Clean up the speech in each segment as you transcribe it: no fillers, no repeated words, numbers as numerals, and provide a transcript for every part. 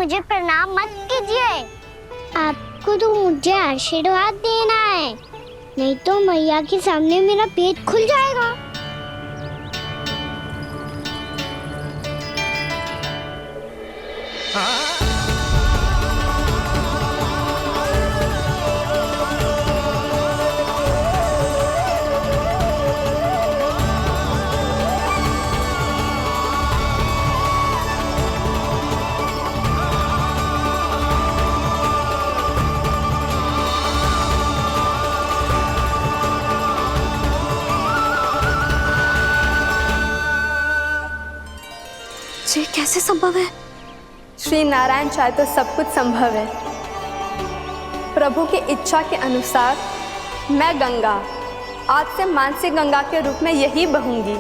मुझे प्रणाम मत कीजिए। आपको तो मुझे आशीर्वाद देना है, नहीं तो मैया के सामने मेरा पेट खुल जाएगा। ये कैसे संभव है? श्री नारायण चाहे तो सब कुछ संभव है। प्रभु की इच्छा के अनुसार मैं गंगा आज से मानसी गंगा के रूप में यही बहूंगी,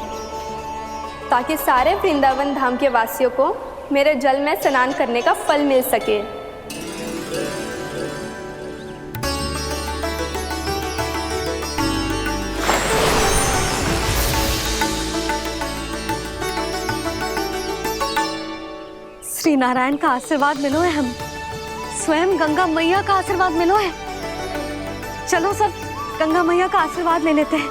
ताकि सारे वृंदावन धाम के वासियों को मेरे जल में स्नान करने का फल मिल सके। श्री नारायण का आशीर्वाद मिलो है, हम स्वयं गंगा मैया का आशीर्वाद मिलो है। चलो सब गंगा मैया का आशीर्वाद ले लेते हैं,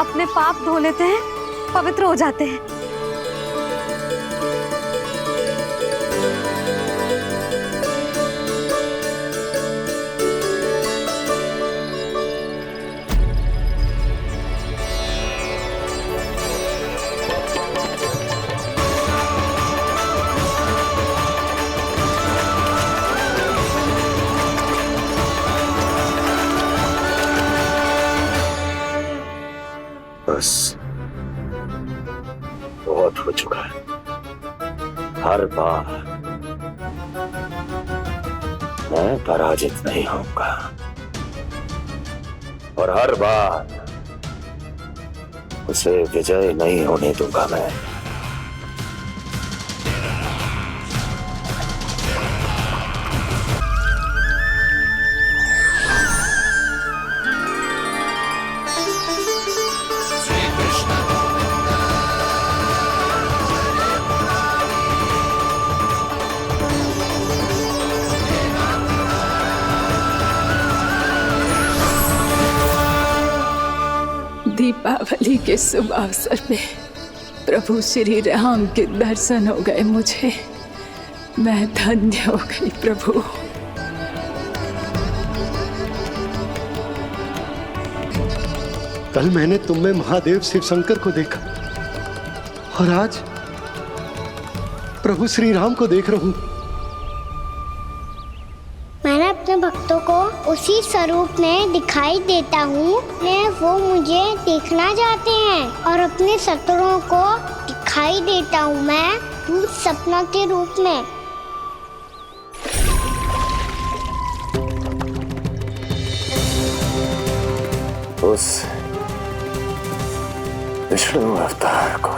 अपने पाप धो लेते हैं, पवित्र हो जाते हैं। बस बहुत हो चुका है। हर बार मैं पराजित नहीं होऊंगा और हर बार उसे विजय नहीं होने दूंगा मैं। दीपावली के शुभ अवसर में प्रभु श्री राम के दर्शन हो गए मुझे। मैं धन्य हो गई प्रभु। कल मैंने तुम में महादेव शिव शंकर को देखा और आज प्रभु श्री राम को देख रहा हूं। मैंने अपने भक्तों को उसी स्वरूप में दिखाई देता हूँ, वो मुझे देखना चाहते हैं और अपने शत्रुओं को दिखाई देता हूँ मैं भूत सपना के रूप में। उस विष्णु अवतार को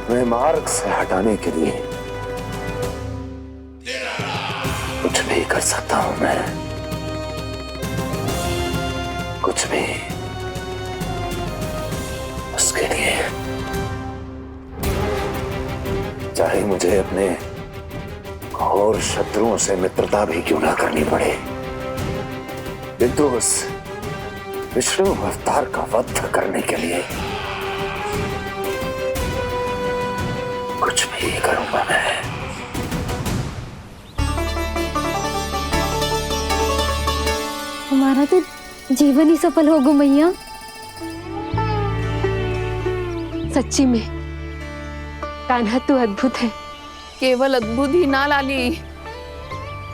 अपने मार्ग से हटाने के लिए कुछ भी कर सकता हूं मैं, कुछ भी। उसके लिए चाहे मुझे अपने घोर शत्रुओं से मित्रता भी क्यों ना करनी पड़े, किंतु उस विष्णु अवतार का वध करने के लिए कुछ भी करूंगा मैं। हमारा तो जीवन ही सफल होगा मैया। सच्ची में कान्हा तू अद्भुत है। केवल अद्भुत ही ना लाली,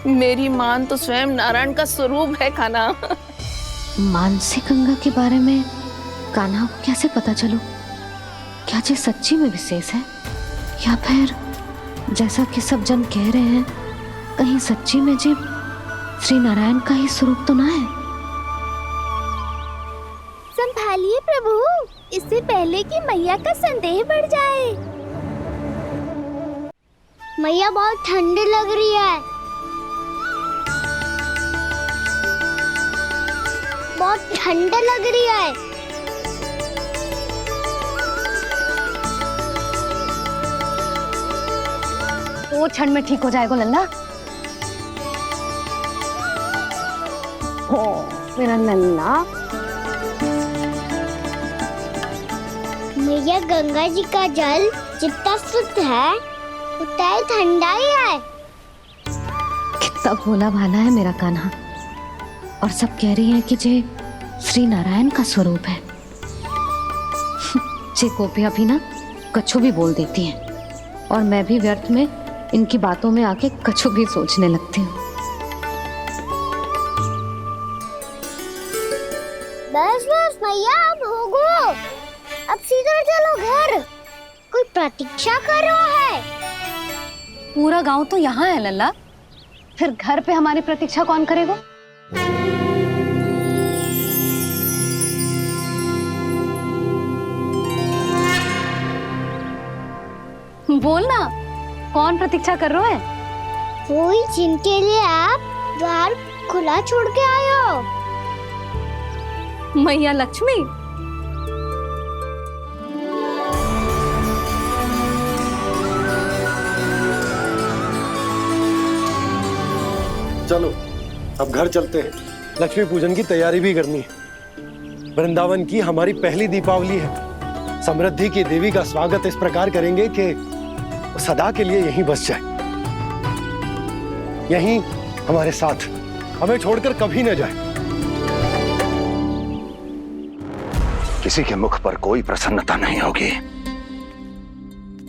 मेरी मान तो स्वयं नारायण का स्वरूप है कान्हा। मानसी गंगा के बारे में कान्हा को कैसे पता चलो? क्या ये सच्ची में विशेष है या फिर जैसा कि सब जन कह रहे हैं, कहीं सच्ची में जी श्री नारायण का ही स्वरूप तो ना है? संभालिए प्रभु, इससे पहले कि मैया का संदेह बढ़ जाए। मैया बहुत ठंडी लग रही है, बहुत ठंडा लग रही है। दो क्षण में ठीक हो जाएगा लल्ला। हो मेरा लल्ला। मैया गंगा जी का जल जितना शुद्ध है उतना ही ठंडा ही है। कितना भोला भाला है मेरा कान्हा। और सब कह रही हैं कि जे श्री नारायण का स्वरूप है। जे गोपियां भी ना कछु भी बोल देती हैं और मैं भी व्यर्थ में इनकी बातों में आके कछु भी सोचने लगती हूँ। बस बस मैया अब होगो, अब सीधा चलो घर। कोई प्रतीक्षा कर रहा है। पूरा गांव तो यहाँ है लल्ला, फिर घर पे हमारी प्रतीक्षा कौन करेगा? बोल ना, कौन प्रतीक्षा कर रहा है? वही जिनके लिए आप द्वार खुला छोड़ के आए हो। मैया लक्ष्मी। चलो अब घर चलते हैं, लक्ष्मी पूजन की तैयारी भी करनी है। वृंदावन की हमारी पहली दीपावली है। समृद्धि की देवी का स्वागत इस प्रकार करेंगे कि वो सदा के लिए यहीं बस जाए, यहीं हमारे साथ, हमें छोड़कर कभी न जाए। किसी के मुख पर कोई प्रसन्नता नहीं होगी,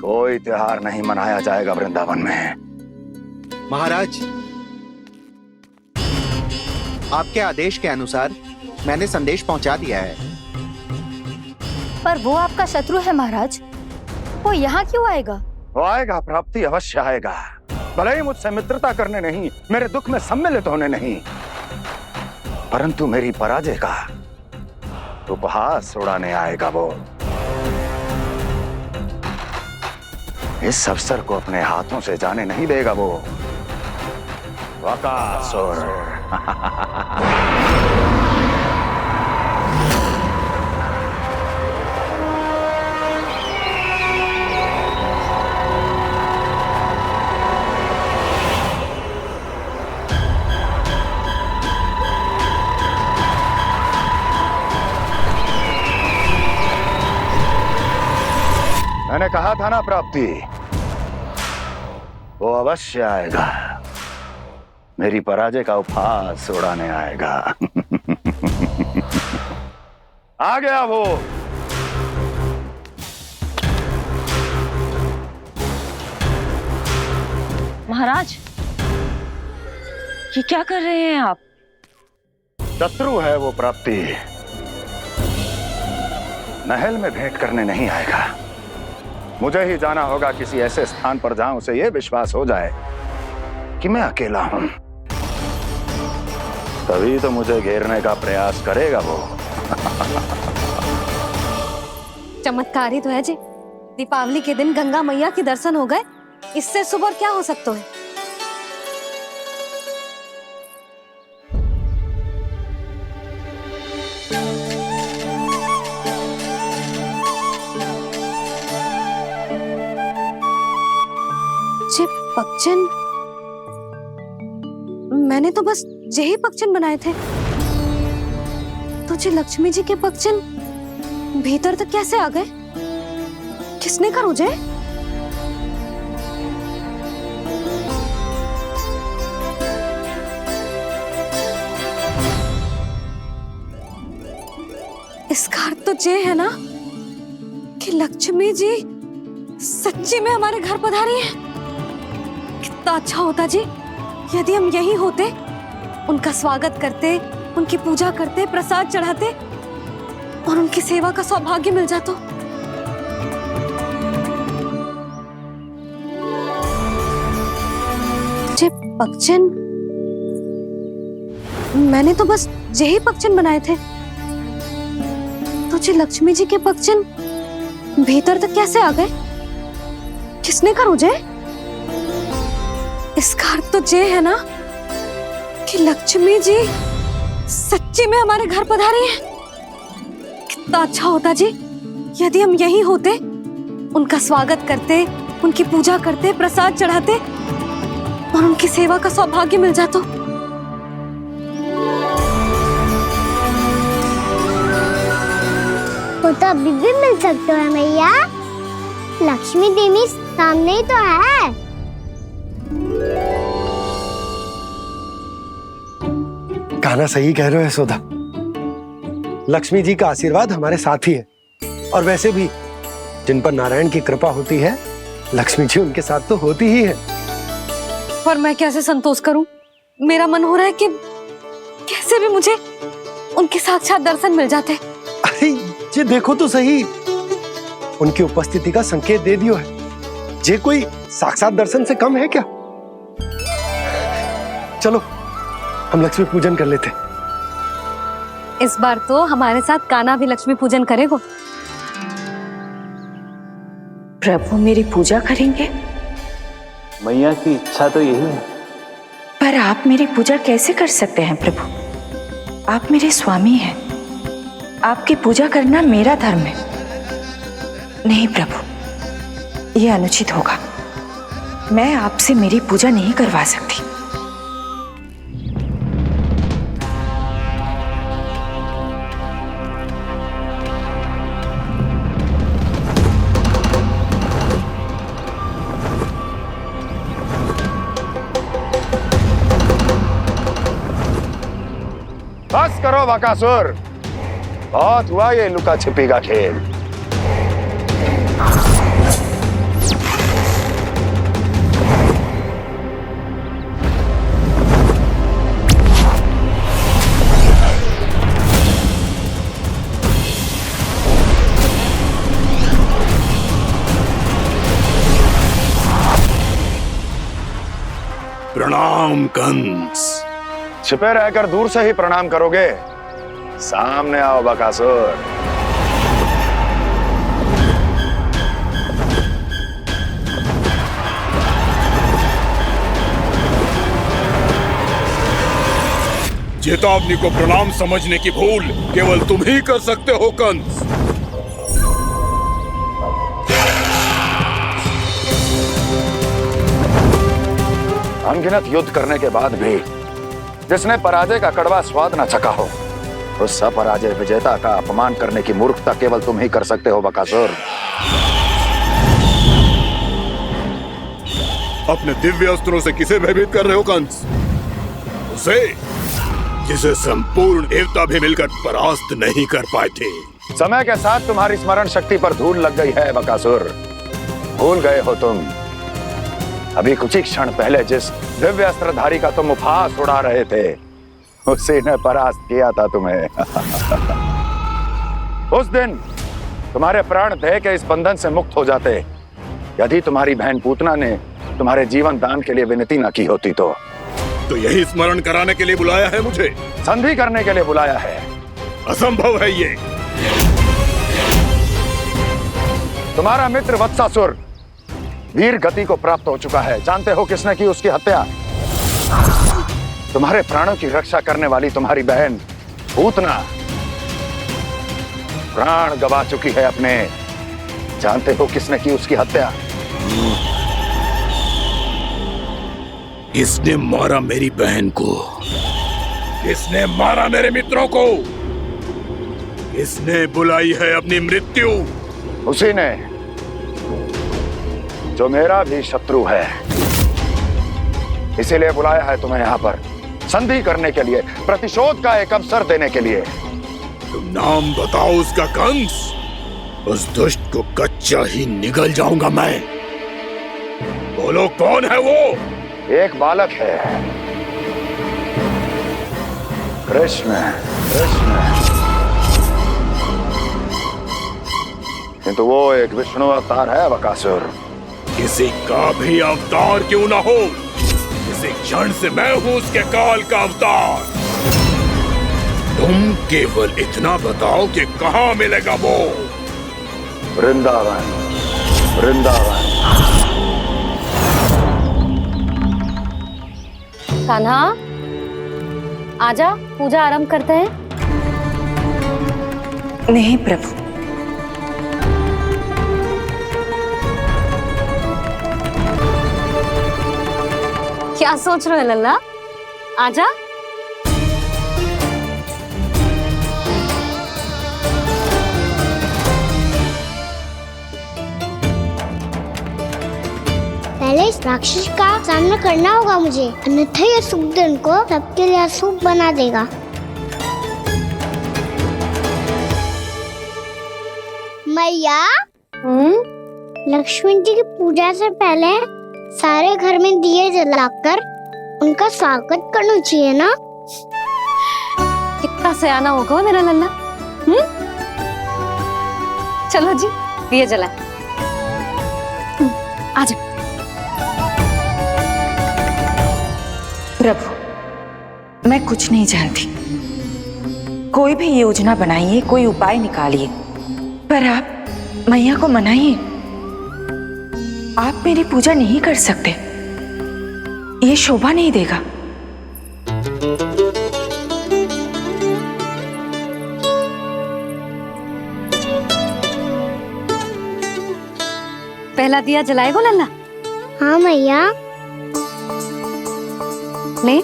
कोई त्योहार नहीं मनाया जाएगा वृंदावन में। महाराज, आपके आदेश के अनुसार मैंने संदेश पहुंचा दिया है। पर वो आपका शत्रु है महाराज, वो यहाँ क्यों आएगा? वो आएगा, प्राप्ति अवश्य आएगा। भले ही मुझसे मित्रता करने नहीं, मेरे दुख में सम्मिलित होने नहीं, परंतु मेरी पराजय का उपहास उड़ाने आएगा वो। इस अवसर को अपने हाथों से जाने नहीं देगा वो। वकासुर। मैंने कहा था ना प्राप्ति, वो अवश्य आएगा, मेरी पराजय का उपहास उड़ाने आएगा। आ गया वो। महाराज, ये क्या कर रहे हैं आप? शत्रु है वो प्राप्ति, महल में भेंट करने नहीं आएगा। मुझे ही जाना होगा किसी ऐसे स्थान पर जहां उसे यह विश्वास हो जाए कि मैं अकेला हूं, तभी तो मुझे घेरने का प्रयास करेगा वो। चमत्कार ही तो है जी। दीपावली के दिन गंगा मैया के दर्शन हो गए, इससे शुभ और क्या हो सकता है? पक्षन, मैंने तो बस यही पक्षन बनाए थे। तुझे लक्ष्मी जी के पक्षन भीतर तक कैसे आ गए? किसने कर मुझे? इसका अर्थ तो ये है ना कि लक्ष्मी जी सच्ची में हमारे घर पधारी है। कितना अच्छा होता जी यदि हम यहीं होते, उनका स्वागत करते, उनकी पूजा करते, प्रसाद चढ़ाते और उनकी सेवा का सौभाग्य मिल जाता। जे पक्षन, मैंने तो बस यही पक्षन बनाए थे। तुझे लक्ष्मी जी के पक्षन भीतर तक कैसे आ गए? किसने कर मुझे? इसका अर्थ तो ये है ना कि लक्ष्मी जी सच्ची में हमारे घर पधारी है। कितना अच्छा होता जी यदि हम यहीं होते, उनका स्वागत करते, उनकी पूजा करते, प्रसाद चढ़ाते और उनकी सेवा का सौभाग्य मिल जाता। वो तो अभी भी मिल सकते हैं मैया। लक्ष्मी देवी सामने ही तो है। कान्हा सही कह रहे हो यशोदा। लक्ष्मी जी का आशीर्वाद हमारे साथ ही है, और वैसे भी जिन पर नारायण की कृपा होती है, लक्ष्मी जी उनके साथ तो होती ही है। पर मैं कैसे संतोष करूं? मेरा मन हो रहा है कि कैसे भी मुझे उनके साक्षात दर्शन मिल जाते। अरे ये देखो तो सही, उनकी उपस्थिति का संकेत दे दियो है। ये कोई साक्षात दर्शन से कम है क्या? चलो हम लक्ष्मी पूजन कर लेते। इस बार तो हमारे साथ कान्हा भी लक्ष्मी पूजन करेगा। प्रभु मेरी पूजा करेंगे? मैया की इच्छा तो यही है। पर आप मेरी पूजा कैसे कर सकते हैं प्रभु? आप मेरे स्वामी हैं। आपकी पूजा करना मेरा धर्म है। नहीं प्रभु, यह अनुचित होगा। मैं आपसे मेरी पूजा नहीं करवा सकती। बस करो बकासुर, बहुत हुआ ये लुका छिपी का खेल। प्रणाम कंस। छिपे रहकर दूर से ही प्रणाम करोगे? सामने आओ बकासुर। चेतावनी को प्रणाम समझने की भूल केवल तुम ही कर सकते हो कंस। अनगिनत युद्ध करने के बाद भी जिसने पराजय का कड़वा स्वाद न चखा हो, उस अपराजय विजेता का अपमान करने की मूर्खता केवल तुम ही कर सकते हो बकासुर। अपने दिव्य अस्त्रों से किसे भयभीत कर रहे हो कंस? उसे जिसे संपूर्ण देवता भी मिलकर परास्त नहीं कर पाए थे। समय के साथ तुम्हारी स्मरण शक्ति पर धूल लग गई है बकासुर। भूल गए हो तुम अभी कुछ ही क्षण पहले जिस दिव्य अस्त्रधारी का तुम उपहास उड़ा रहे थे, उसी ने परास्त किया था तुम्हें। उस दिन तुम्हारे प्राण देह के इस बंधन से मुक्त हो जाते यदि तुम्हारी बहन पूतना ने तुम्हारे जीवन दान के लिए विनती न की होती तो। यही स्मरण कराने के लिए बुलाया है मुझे? संधि करने के लिए बुलाया है। असंभव है ये। तुम्हारा मित्र वत्सासुर वीर गति को प्राप्त हो चुका है। जानते हो किसने की उसकी हत्या? तुम्हारे प्राणों की रक्षा करने वाली तुम्हारी बहन पूतना प्राण गवा चुकी है अपने। जानते हो किसने की उसकी हत्या? इसने मारा मेरी बहन को। इसने मारा मेरे मित्रों को। इसने बुलाई है अपनी मृत्यु। उसी ने जो मेरा भी शत्रु है। इसीलिए बुलाया है तुम्हें यहाँ पर संधि करने के लिए, प्रतिशोध का एक अवसर देने के लिए। तुम नाम बताओ उसका कंस। उस दुष्ट को कच्चा ही निगल जाऊंगा मैं। बोलो कौन है वो? एक बालक है, कृष्ण। किंतु वो एक विष्णु अवतार है बकासुर। किसी का भी अवतार क्यों ना हो, इसी क्षण से मैं हूं उसके काल का अवतार। तुम केवल इतना बताओ कि कहां मिलेगा वो? वृंदावन। वृंदावन। कान्हा, आजा, पूजा आरंभ करते हैं। नहीं प्रभु, क्या सोच रहे हो लल्ला? आजा। पहले इस राक्षस का सामना करना होगा मुझे, अन्यथा ये शुभ दिन को सबके लिए अशुभ बना देगा। मैया, लक्ष्मण जी की पूजा से पहले सारे घर में दिए जलाकर उनका स्वागत करना चाहिए ना? कितना सयाना होगा मेरा लल्ला। चलो जी, दिए जलाए। आजा। प्रभु, मैं कुछ नहीं जानती। कोई भी योजना बनाइए, कोई उपाय निकालिए, पर आप मैया को मनाइए। आप मेरी पूजा नहीं कर सकते, ये शोभा नहीं देगा। पहला दिया जलाएगो लल्ला? हाँ मैया। ले,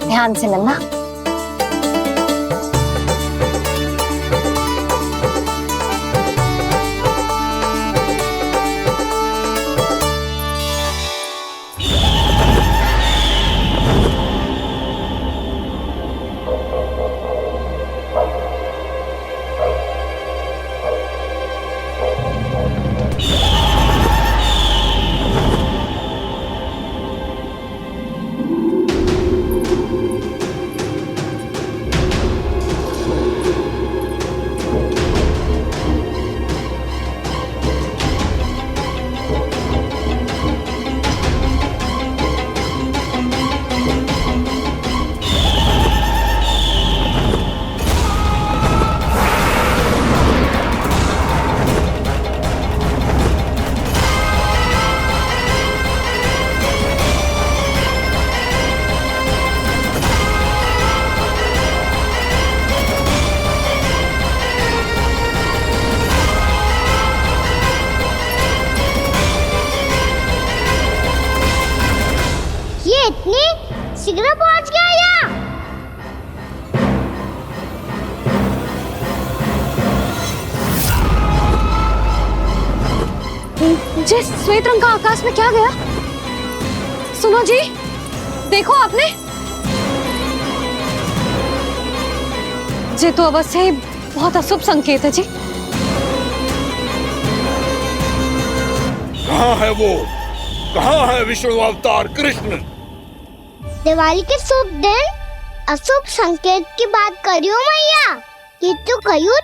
ध्यान से लल्ला। इतनी शीघ्र पहुंच गया यहाँ? जे श्वेत रंग का आकाश में क्या गया? सुनो जी, देखो आपने, जे तो अवश्य ही बहुत अशुभ संकेत है जी। कहाँ है वो? कहाँ है विष्णु अवतार कृष्ण? दिवाली के शुभ दिन अशुभ संकेत की बात करियो मैया। ये तो कयूत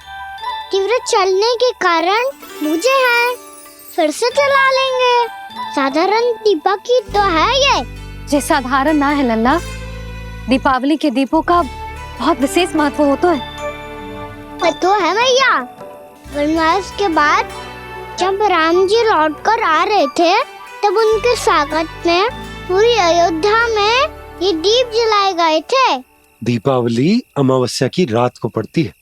तीव्र चलने के कारण मुझे है, फिर से चला लेंगे। साधारण दीपक ही तो है ये साधारण ना है लल्ला, दीपावली के दीपों का बहुत विशेष महत्व होता है। तो है मैया, वनवास के बाद जब राम जी लौट कर आ रहे थे तब उनके स्वागत में पूरी अयोध्या में ये दीप जलाए गए थे। दीपावली अमावस्या की रात को पड़ती है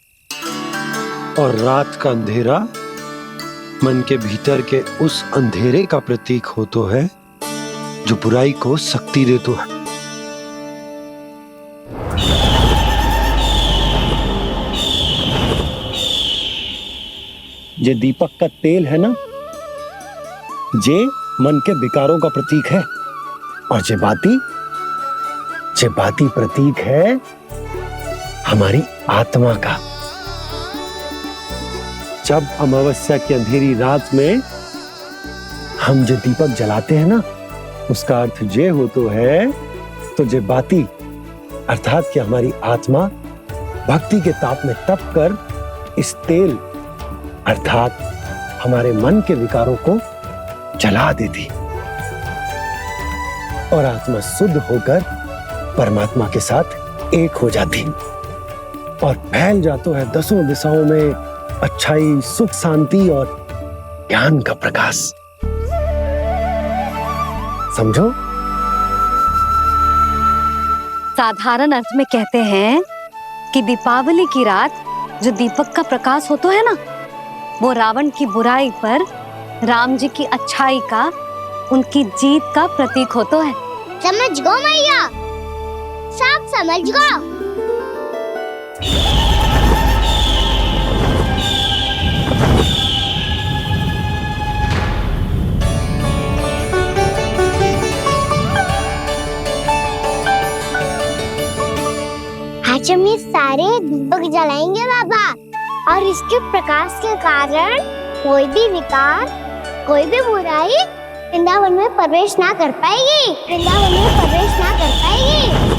और रात का अंधेरा मन के भीतर के उस अंधेरे का प्रतीक होता है जो बुराई को शक्ति देता है। ये दीपक का तेल है ना, जे मन के विकारों का प्रतीक है, और जे बाती प्रतीक है हमारी आत्मा का। जब अमावस्या की अंधेरी रात में हम जो दीपक जलाते हैं ना, उसका अर्थ जे हो तो है, तो जे बाती अर्थात कि हमारी आत्मा भक्ति के ताप में तप कर इस तेल अर्थात हमारे मन के विकारों को जला देती और आत्मा शुद्ध होकर परमात्मा के साथ एक हो जाती और फैल जाता है दसों दिशाओं में अच्छाई, सुख, शांति और ज्ञान का प्रकाश। समझो? साधारण अर्थ में कहते हैं कि दीपावली की रात जो दीपक का प्रकाश होता है ना, वो रावण की बुराई पर राम जी की अच्छाई का उनकी जीत का प्रतीक हो तो है। समझ गो मैया, सब समझ गो। आज हम ये सारे दीपक जलाएंगे बाबा, और इसके प्रकाश के कारण कोई भी विकार, कोई भी बुराई वृंदावन में प्रवेश ना कर पाएगी, वृंदावन में प्रवेश ना कर पाएगी।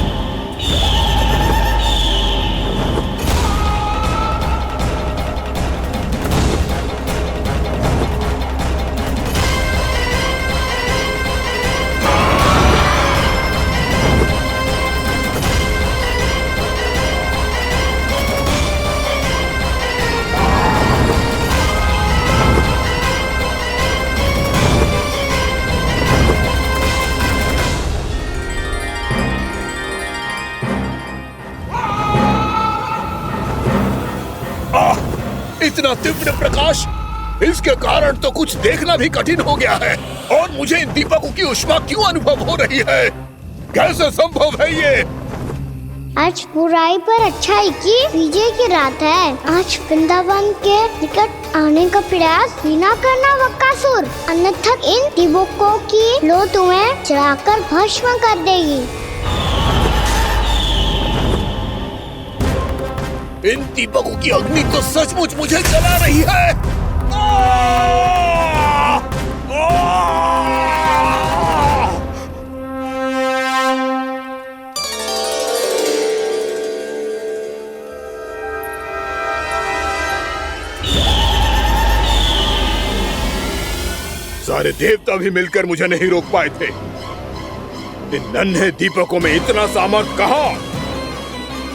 इतना तीव्र प्रकाश, इसके कारण तो कुछ देखना भी कठिन हो गया है। और मुझे इन दीपकों की उष्मा क्यों अनुभव हो रही है? कैसे संभव है ये? आज बुराई पर अच्छाई की विजय की रात है। आज वृंदावन के निकट आने का प्रयास भी ना करना बकासुर, अन्यथा इन दीपकों की लो तुम्हें जलाकर भस्म कर देगी। इन दीपकों की अग्नि तो सचमुच मुझे जला रही है। सारे देवता भी मिलकर मुझे नहीं रोक पाए थे। इन नन्हे दीपकों में इतना सामर्थ कहां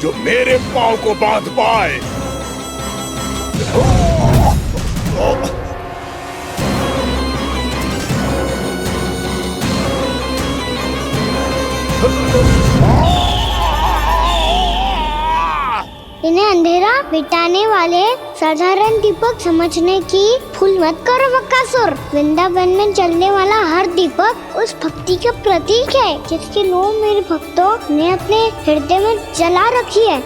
जो मेरे पांव को बांध पाए। इन्हें अंधेरा मिटाने वाले साधारण दीपक समझने की भूल मत करो बकासुर। वृंदावन में जलने वाला हर दीपक उस भक्ति का प्रतीक है जिसकी लो मेरे भक्तों ने अपने हृदय में जला रखी है।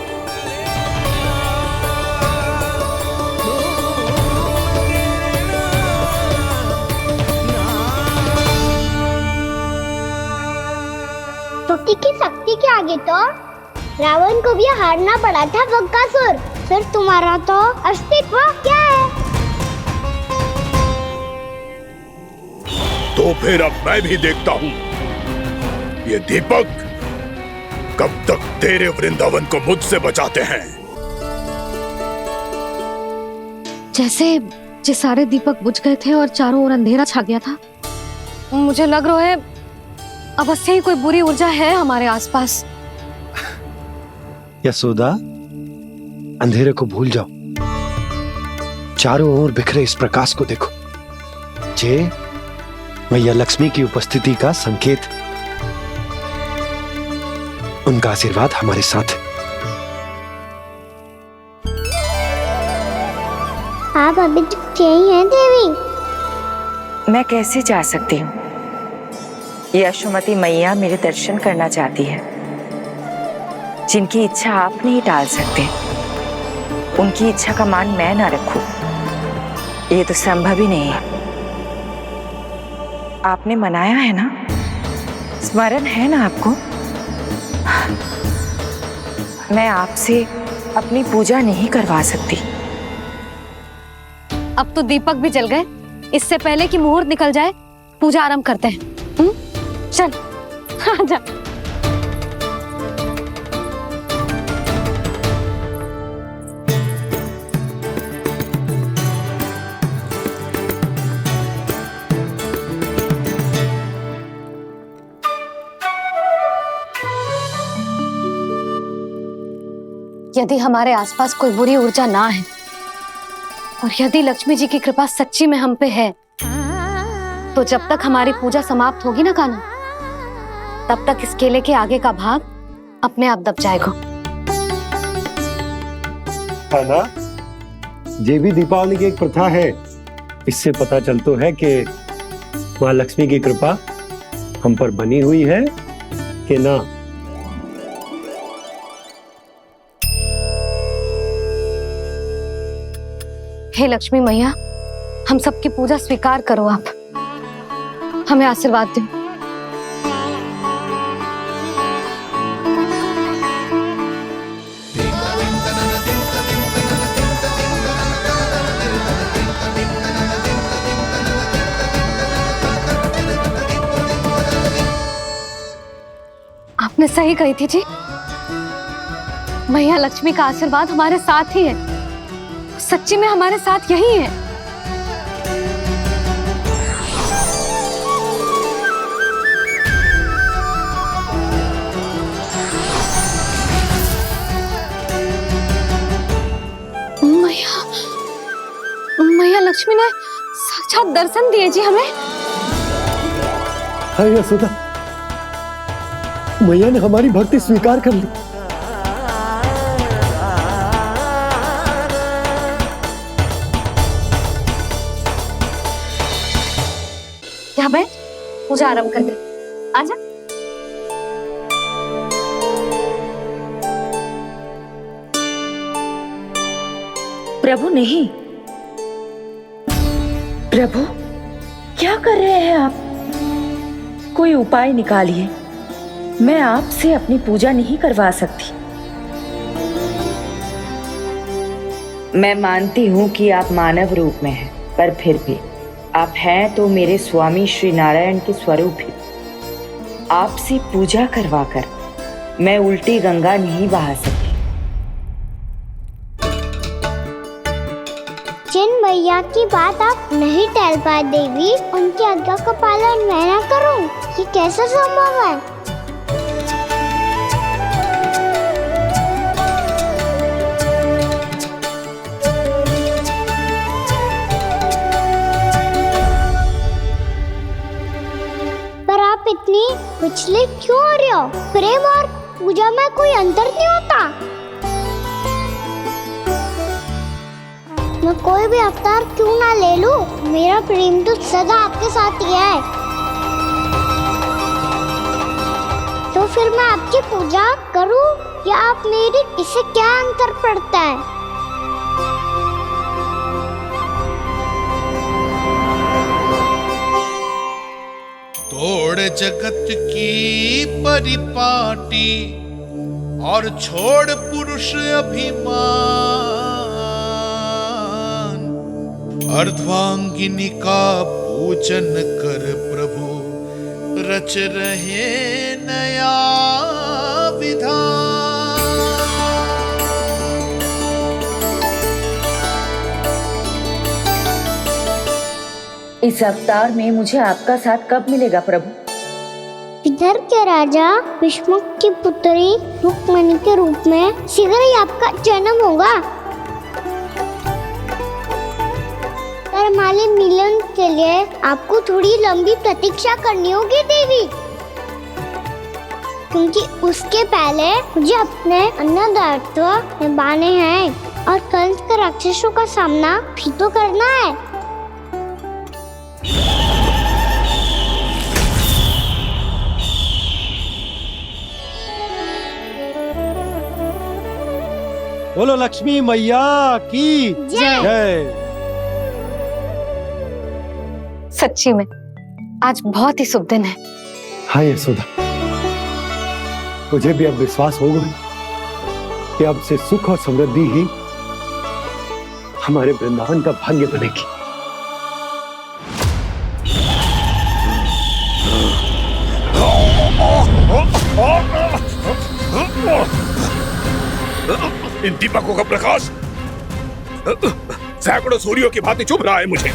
भक्ति की शक्ति के आगे तो रावण को भी हारना पड़ा था बकासुर। फिर तुम्हारा तो अस्तित्व क्या है? तो फिर अब मैं भी देखता हूँ ये दीपक कब तक तेरे वृंदावन को मुझसे बचाते हैं। जैसे ये सारे दीपक बुझ गए थे और चारों ओर अंधेरा छा गया था, मुझे लग रहा है अवश्य ही कोई बुरी ऊर्जा है हमारे आसपास। यशोदा, अंधेरे को भूल जाओ, चारों ओर बिखरे इस प्रकाश को देखो। जे मैया लक्ष्मी की उपस्थिति का संकेत, उनका आशीर्वाद हमारे साथ है। आप अभी तक यही हैं देवी? मैं कैसे जा सकती हूँ? यशोमती मैया मेरे दर्शन करना चाहती है। जिनकी इच्छा आप नहीं टाल सकते, उनकी इच्छा का मान मैं ना रखूं, ये तो संभव ही नहीं है। आपने मनाया है ना, स्मरण है ना आपको? मैं आपसे अपनी पूजा नहीं करवा सकती। अब तो दीपक भी जल गए, इससे पहले कि मुहूर्त निकल जाए पूजा आरंभ करते हैं। चल आजा। यदि हमारे आसपास कोई बुरी ऊर्जा ना है और यदि लक्ष्मी जी की कृपा सच्ची में हम पे है, तो जब तक हमारी पूजा समाप्त होगी ना कान्हा, तब तक इस केले के आगे का भाग अपने आप दब जाएगा। है ना? ये भी दीपावली की एक प्रथा है। इससे पता चलता है कि माँ लक्ष्मी की कृपा हम पर बनी हुई है कि ना? हे लक्ष्मी मैया, हम सबकी पूजा स्वीकार करो, आप हमें आशीर्वाद दो। आपने सही कही थी जी, मैया लक्ष्मी का आशीर्वाद हमारे साथ ही है, सच्ची में हमारे साथ यही है। मैया लक्ष्मी ने साक्षात दर्शन दिए जी हमें। हाय यशोदा, मैया ने हमारी भक्ति स्वीकार कर ली। यहाँ बैठ, पूजा आरंभ कर दे। आजा। प्रभु नहीं, प्रभु क्या कर रहे हैं आप? कोई उपाय निकालिए, मैं आपसे अपनी पूजा नहीं करवा सकती। मैं मानती हूँ कि आप मानव रूप में हैं, पर फिर भी आप हैं तो मेरे स्वामी श्री नारायण के स्वरूप ही। आपसे पूजा करवाकर मैं उल्टी गंगा नहीं बहा सकती। जिन मैया की बात आप नहीं टाल पाए देवी, उनकी आज्ञा का पालन मैं ना करूं, ये कैसे संभव है? पर आप इतनी विचलित क्यों हो रहे हो? प्रेम और पूजा में कोई अंतर नहीं होता। मैं कोई भी अवतार क्यों ना ले लूं, मेरा प्रेम तो सदा आपके साथ ही है। तो फिर मैं आपकी पूजा करूं या आप मेरी? इससे क्या अंतर पड़ता है? तोड़ जगत की परिपाटी और छोड़ पुरुष अभिमान, अर्धांगिनी का पूजन कर प्रभु रच रहे नया विधान। इस अवतार में मुझे आपका साथ कब मिलेगा प्रभु? इधर के राजा विष्णु की पुत्री रुक्मणी के रूप में शीघ्र ही आपका जन्म होगा। हमारे मिलन के लिए आपको थोड़ी लंबी प्रतीक्षा करनी होगी देवी, क्योंकि उसके पहले मुझे अपने अन्य दायित्व निभाने हैं और कंस के राक्षसों का सामना भी तो करना है। बोलो लक्ष्मी मैया की जय। सच्ची में आज बहुत ही शुभ दिन है। हाँ यशोदा, मुझे भी अब विश्वास हो गया कि अब से सुख और समृद्धि ही हमारे वृंदावन का भाग्य बनेगी। इन दीपकों का प्रकाश सैकड़ों सूर्यों की भांति चुभ रहा है मुझे।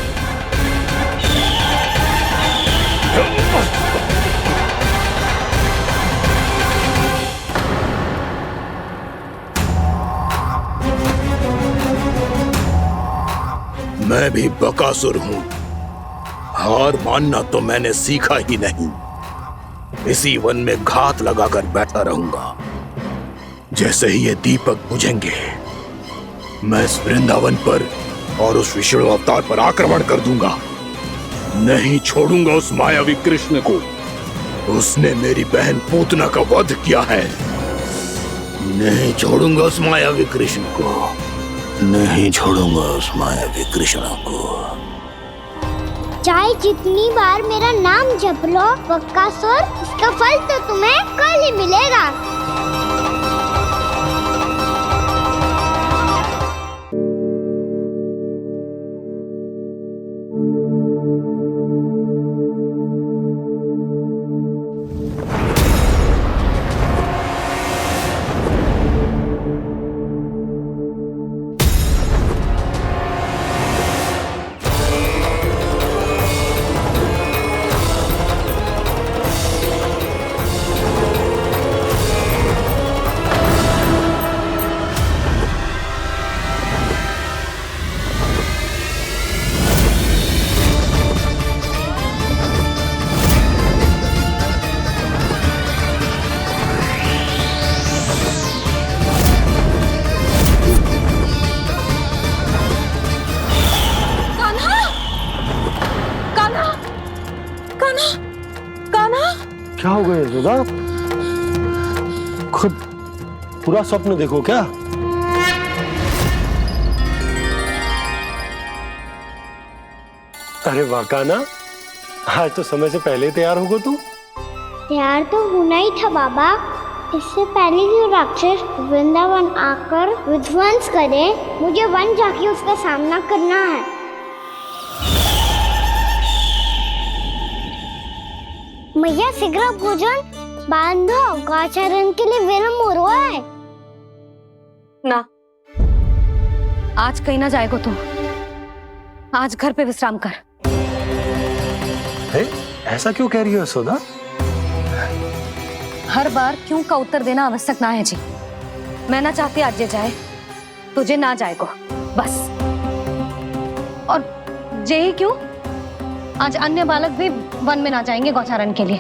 मैं भी बकासुर हूं, हार मानना तो मैंने सीखा ही नहीं। इसी वन में घात लगाकर बैठा रहूंगा। जैसे ही ये दीपक बुझेंगे, मैं इस वृंदावन पर और उस विष्णु अवतार पर आक्रमण कर दूंगा। नहीं छोड़ूंगा उस मायावी कृष्ण को। उसने मेरी बहन पूतना का वध किया है। नहीं छोड़ूंगा उस मायावी कृष्ण को। नहीं छोड़ूंगा उस मायावी कृष्ण को। चाहे जितनी बार मेरा नाम जप लो बक्कासुर, इसका फल तो तुम्हें कल ही मिलेगा। क्या हो गया यशोदा? खुद पूरा स्वप्न देखो क्या? अरे वाह कान्हा, आज तो समय से पहले तैयार होगा तू। तैयार तो होना ही था बाबा। इससे पहले कि राक्षस वृंदावन आकर विध्वंस करे, मुझे वन जाके उसका सामना करना है। मैया शीघ्र भोजन बांधो, गौचरण के लिए विलंब हो रहा है। ना, आज कहीं ना जाएगा तुम। आज घर पे विश्राम कर। ऐसा क्यों कह रही हो यशोदा? हर बार क्यों का उत्तर देना आवश्यक ना है जी। मैं ना चाहती आज ये जाए, तुझे ना जाएगा बस। और जे ही क्यों, आज अन्य बालक भी वन में ना जाएंगे गौचारण के लिए।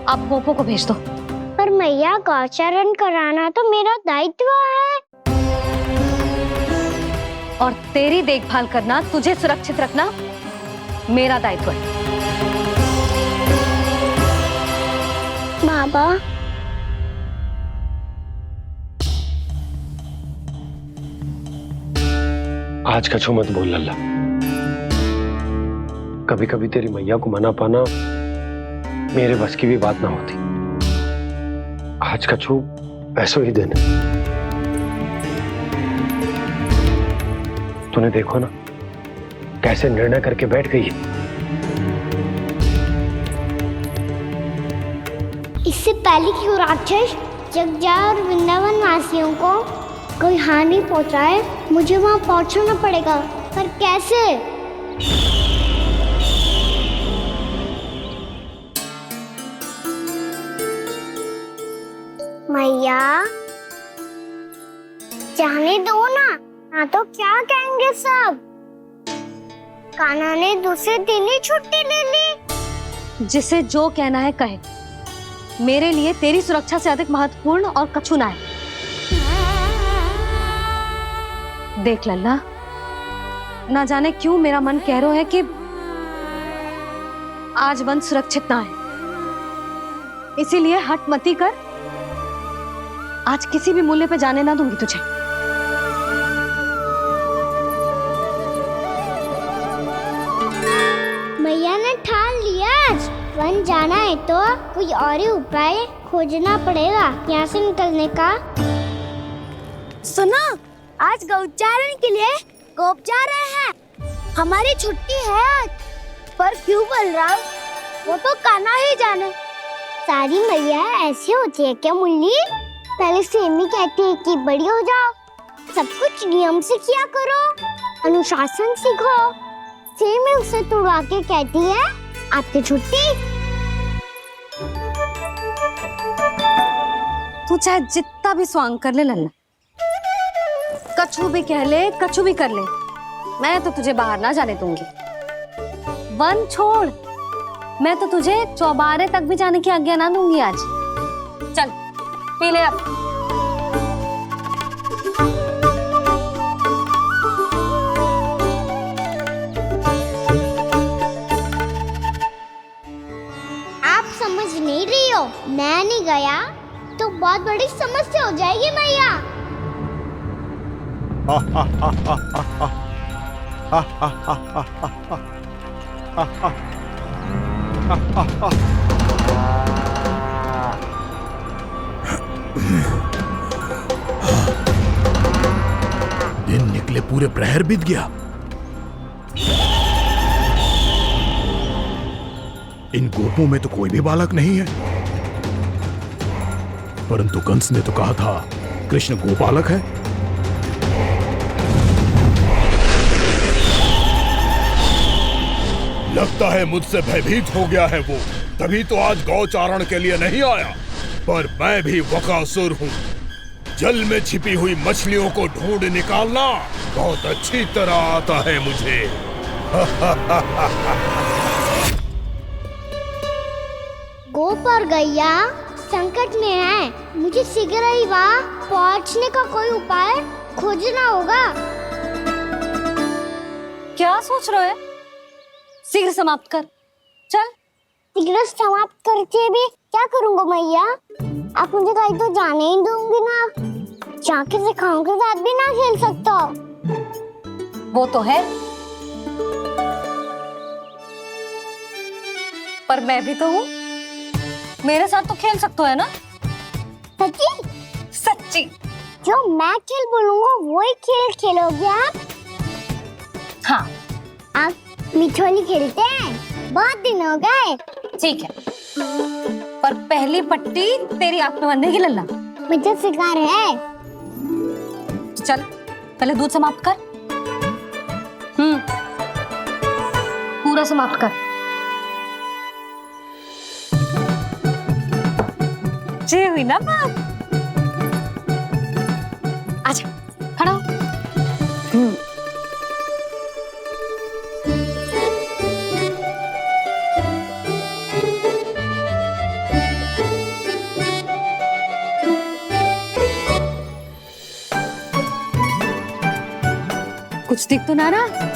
अब गोपो को भेज दो। पर मैया गौचरण कराना तो मेरा दायित्व है। और तेरी देखभाल करना, तुझे सुरक्षित रखना मेरा दायित्व है। बाबा, आज कछु मत बोल लल्ला। कभी कभी तेरी मैया को मना पाना मेरे बस की भी बात ना होती। आज कछु ऐसो ही दिन है। तूने देखो ना कैसे निर्णय करके बैठ गई है। इससे पहले कि वो राक्षस जगजा और वृंदावन वासियों को कोई हानि पहुंचाए, मुझे वहां पहुंचना पड़ेगा। पर कैसे? मैया, जाने दो ना तो क्या कहेंगे सब। कान्हा ने दूसरे दिन ही छुट्टी ले ली। जिसे जो कहना है कहे। मेरे लिए तेरी सुरक्षा से अधिक महत्वपूर्ण और कछु ना है। देख लल्ला, ना जाने क्यों मेरा मन कह रहा है कि आज वन सुरक्षित ना है। इसीलिए हट मती कर। आज किसी भी मूल्य पे जाने ना दूंगी तुझे। मैया ने ठान लिया, आज वन जाना है तो कोई और ही उपाय खोजना पड़ेगा यहाँ से निकलने का। सुनो, आज गौचारण के लिए गोप जा रहे हैं। हमारी छुट्टी है आज। पर क्यों बलराम? वो तो कान्हा ही जाने। सारी मैया ऐसी होती है क्या मुन्नी? पहले सेमी कहती है कि बड़ी हो जाओ, सब कुछ नियम से किया करो, अनुशासन सीखो। सेमी उसे तुड़वा के कहती है आपकी छुट्टी। तू चाहे जितना भी स्वांग कर ले लल्ला, कछु भी कह ले, कछु भी कर ले, मैं तो तुझे बाहर ना जाने दूंगी। वन छोड़, मैं तो तुझे चौबारे तक भी जाने की आज्ञा ना दूंगी आज। चल पी ले अब। समझ नहीं रही हो? मैं नहीं गया तो बहुत बड़ी समस्या हो जाएगी मैया। दिन निकले पूरे प्रहर बीत गया। इन गोपों में तो कोई भी बालक नहीं है, परंतु कंस ने तो कहा था कृष्ण गोपालक है। लगता है मुझसे भयभीत हो गया है वो, तभी तो आज गौचारण के लिए नहीं आया। पर मैं भी बकासुर हूँ, जल में छिपी हुई मछलियों को ढूंढ निकालना बहुत अच्छी तरह आता है मुझे। गोप और गैया संकट में है, मुझे शीघ्र ही वहाँ पहुँचने का कोई उपाय खोजना होगा। क्या सोच रहे हो? शीघ्र समाप्त कर, चल। शीघ्र समाप्त करके भी क्या करूँगा मैया? आप मुझे कहीं तो जाने ही दूंगी ना, जाके सिखाओं के साथ भी ना खेल सकता हो। वो तो है, पर मैं भी तो हूँ, मेरे साथ तो खेल सकते हो, है ना? सच्ची? सच्ची। जो मैं खेल बोलूँगा वही खेल खेलोगे आप? हाँ। आप मिठोली खेलते हैं? बहुत दिन हो गए। ठीक है, पर पहली पट्टी तेरी आंख में बंधेगी लल्ला। मुझे शिकार है। चल, पहले दूध समाप्त कर। पूरा समाप्त कर। जी हुई ना बात? आजा, खड़ा हो। कुछ दिख तो ना रहा?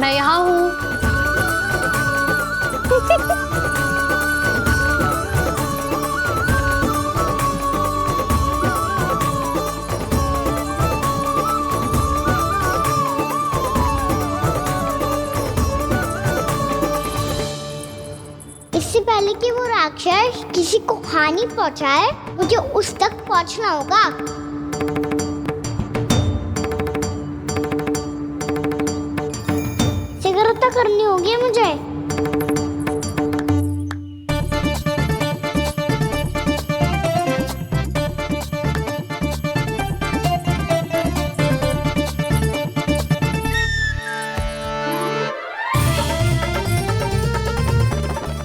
मैं यहाँ हूँ। इससे पहले कि वो राक्षस किसी को हानि पहुंचाए, मुझे उस तक पहुंचना होगा। शीघ्रता करनी होगी मुझे।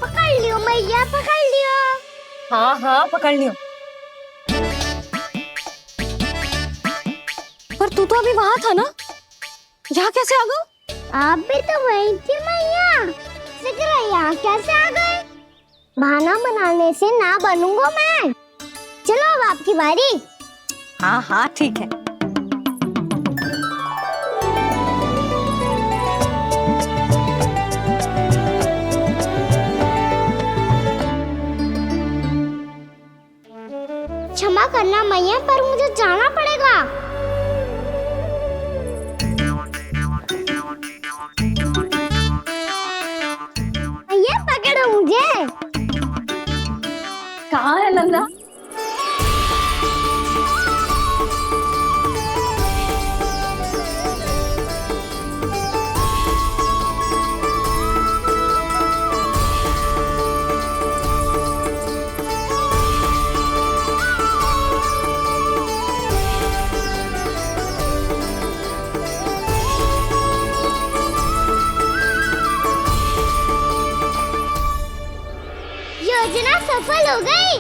पकड़ लियो मैया, पकड़ लियो। हाँ हाँ, पकड़ लियो। पर तू तो अभी वहां था ना, यहाँ कैसे आ गया? आप भी तो वही थी मैया, शीघ्र यहाँ कैसे आ गए? बहाना बनाने से ना बनूंगा मैं। चलो अब आपकी बारी। हाँ हाँ ठीक है। क्षमा करना मैया, पर मुझे जाना पड़ेगा। जाएंगे। कहाँ है नंदा? योजना सफल हो गई।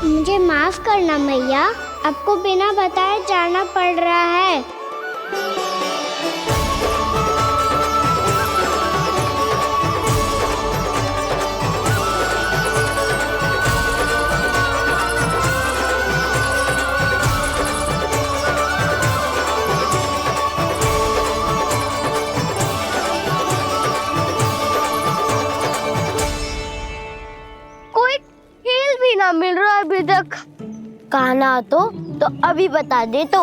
मुझे माफ करना मैया, आपको बिना बताए जाना पड़ रहा है। कोई खेल भी ना मिल रहा अभी तक। कहना तो अभी बता दे तो।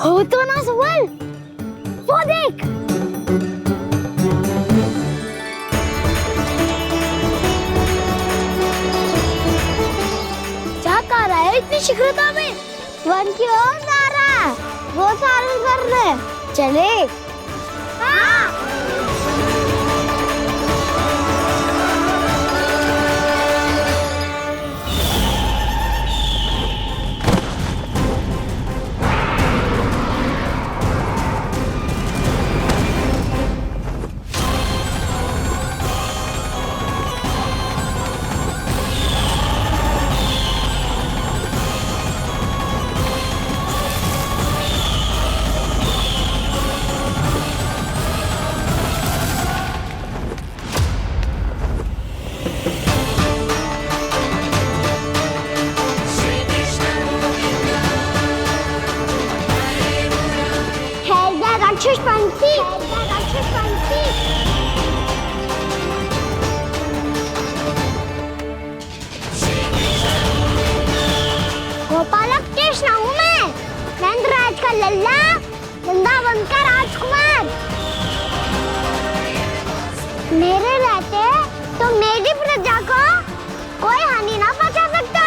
हो तो ना सवाल, वो देख। क्या कर रहा है इतनी शीघ्रता में? वन की ओर जा रहा है, वो सारे करने चले। हाँ। राक्षस पंछी, राक्षस पंछी। गोपालक कृष्ण हूँ मैं, नंदराज का लल्ला, वृंदावन का राजकुमार। मेरे रहते तो मेरी प्रजा को कोई हानि ना पहुंचा सकता।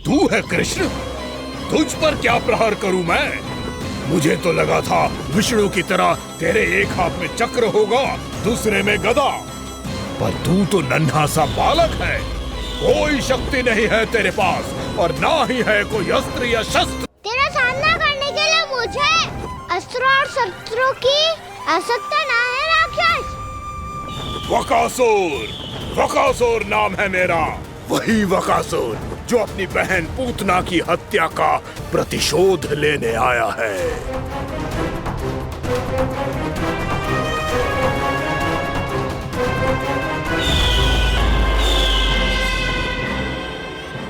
तू है कृष्ण? तुझ पर क्या प्रहार करूं मैं? मुझे तो लगा था विष्णु की तरह तेरे एक हाथ में चक्र होगा, दूसरे में गदा, पर तू तो नन्हा सा बालक है। कोई शक्ति नहीं है तेरे पास और ना ही है कोई अस्त्र या शस्त्र। तेरा सामना करने के लिए मुझे अस्त्र और शस्त्रों की आवश्यकता ना है राक्षस। वकासुर, वकासुर नाम है मेरा, वही वकासुर जो अपनी बहन पूतना की हत्या का प्रतिशोध लेने आया है।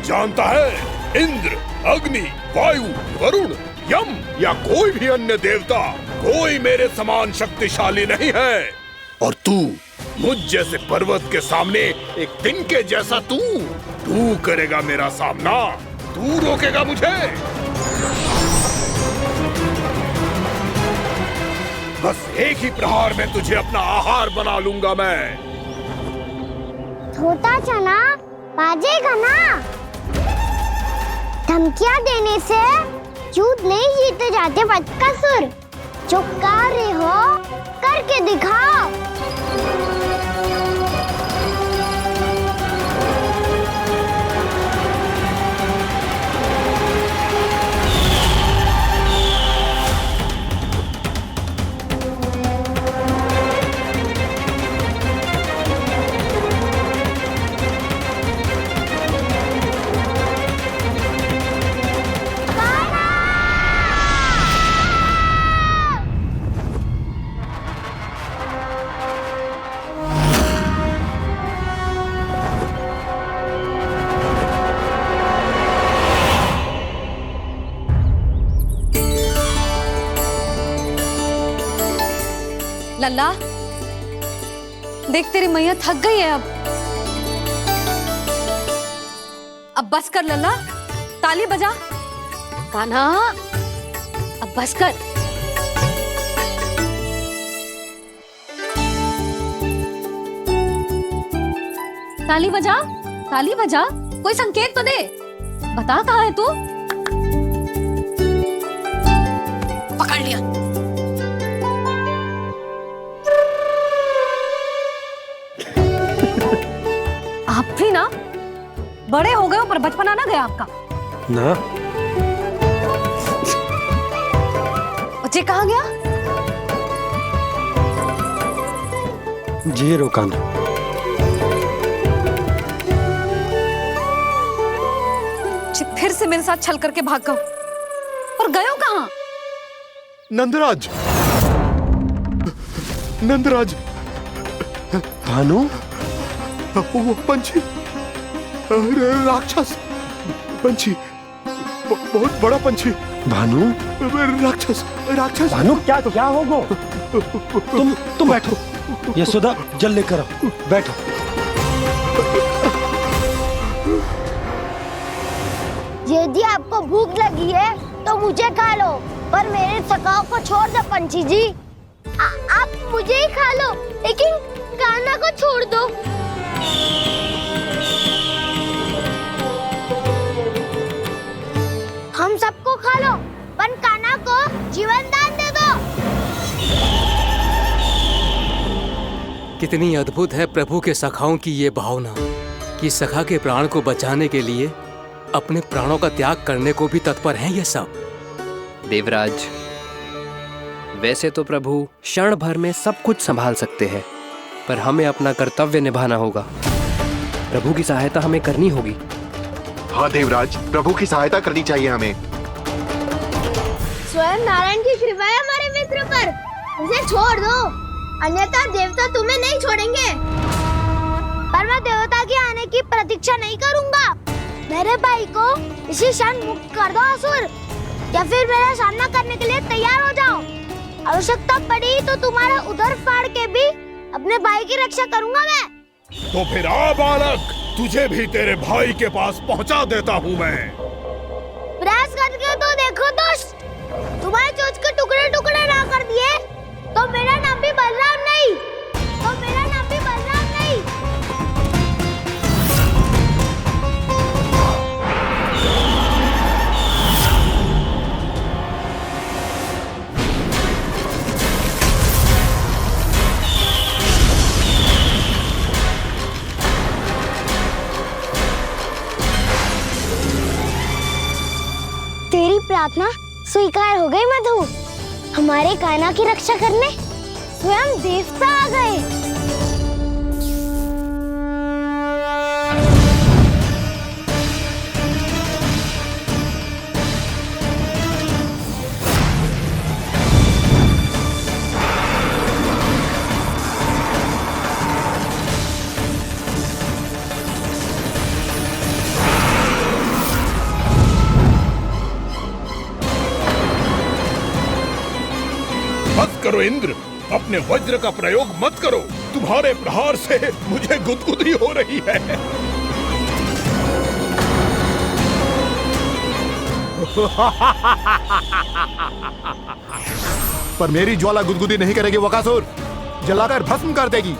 जानता है, इंद्र, अग्नि, वायु, वरुण, यम या कोई भी अन्य देवता कोई मेरे समान शक्तिशाली नहीं है। और तू मुझ जैसे पर्वत के सामने एक तिनके जैसा तू करेगा मेरा सामना? तू रोकेगा मुझे? बस एक ही प्रहार में तुझे अपना आहार बना लूंगा मैं। छोटा चना बाजेगा ना। धमकियां देने से युद्ध नहीं जीते जाते बदकसूर। जो कार्य हो करके दिखाओ। लल्ला, देख तेरी मैया थक गई है अब बस कर लल्ला, ताली बजा। कान्हा, अब बस कर। ताली बजा, ताली बजा, कोई संकेत तो दे, बता कहाँ है तू? पकड़ लिया। आप भी ना बड़े हो गए हो, पर बचपना ना गया आपका ना। बच्चे कहाँ गया? जी रोकाना। फिर से मेरे साथ छल करके भाग गए, और गए हो कहाँ? नंदराज, नंदराज। भानु, वो पंछी, राक्षस पंछी, बहुत बड़ा पंछी। भानु, राक्षस, राक्षस। भानु, क्या क्या होगा? तुम बैठो, यशोदा जल लेकर आओ, बैठो। यदि आपको भूख लगी है तो मुझे खा लो, पर मेरे सखाओं को छोड़ दो पंछी जी। आप मुझे ही खा लो, लेकिन कान्हा को छोड़ दो। हम सबको खा लो, पर कान्हा को जीवन दान दे दो। कितनी अद्भुत है प्रभु के सखाओं की ये भावना कि सखा के प्राण को बचाने के लिए अपने प्राणों का त्याग करने को भी तत्पर हैं ये सब। देवराज, वैसे तो प्रभु क्षण भर में सब कुछ संभाल सकते हैं, पर हमें अपना कर्तव्य निभाना होगा। प्रभु की सहायता हमें करनी होगी। हाँ देवराज, प्रभु की सहायता करनी चाहिए हमें। स्वयं नारायण की कृपा है हमारे मित्र पर, उसे छोड़ दो, अन्यथा देवता तुम्हें नहीं छोड़ेंगे। पर मैं देवता के आने की प्रतीक्षा नहीं करूंगा। मेरे भाई को इसी क्षण मुक्त कर दो असुर, या फिर मेरा सामना करने के लिए तैयार हो जाओ। आवश्यकता पड़ी तो तुम्हारा उदर फाड़ के भी अपने भाई की रक्षा करूंगा मैं। तो फिर आ बालक, तुझे भी तेरे भाई के पास पहुंचा देता हूँ मैं। प्रयास करके तो देखो दोस्त, तुम्हारे चोंच के टुकड़े टुकड़े ना कर दिए तो मेरा नाम भी बलराम नहीं, तो मेरा नाम भी बलराम नहीं। तेरी प्रार्थना स्वीकार हो गई मधु। हमारे कान्हा की रक्षा करने स्वयं देवता आ गए। मत करो इंद्र, अपने वज्र का प्रयोग मत करो। तुम्हारे प्रहार से मुझे गुदगुदी हो रही है। पर मेरी ज्वाला गुदगुदी नहीं करेगी वकासुर, जलाकर भस्म कर देगी।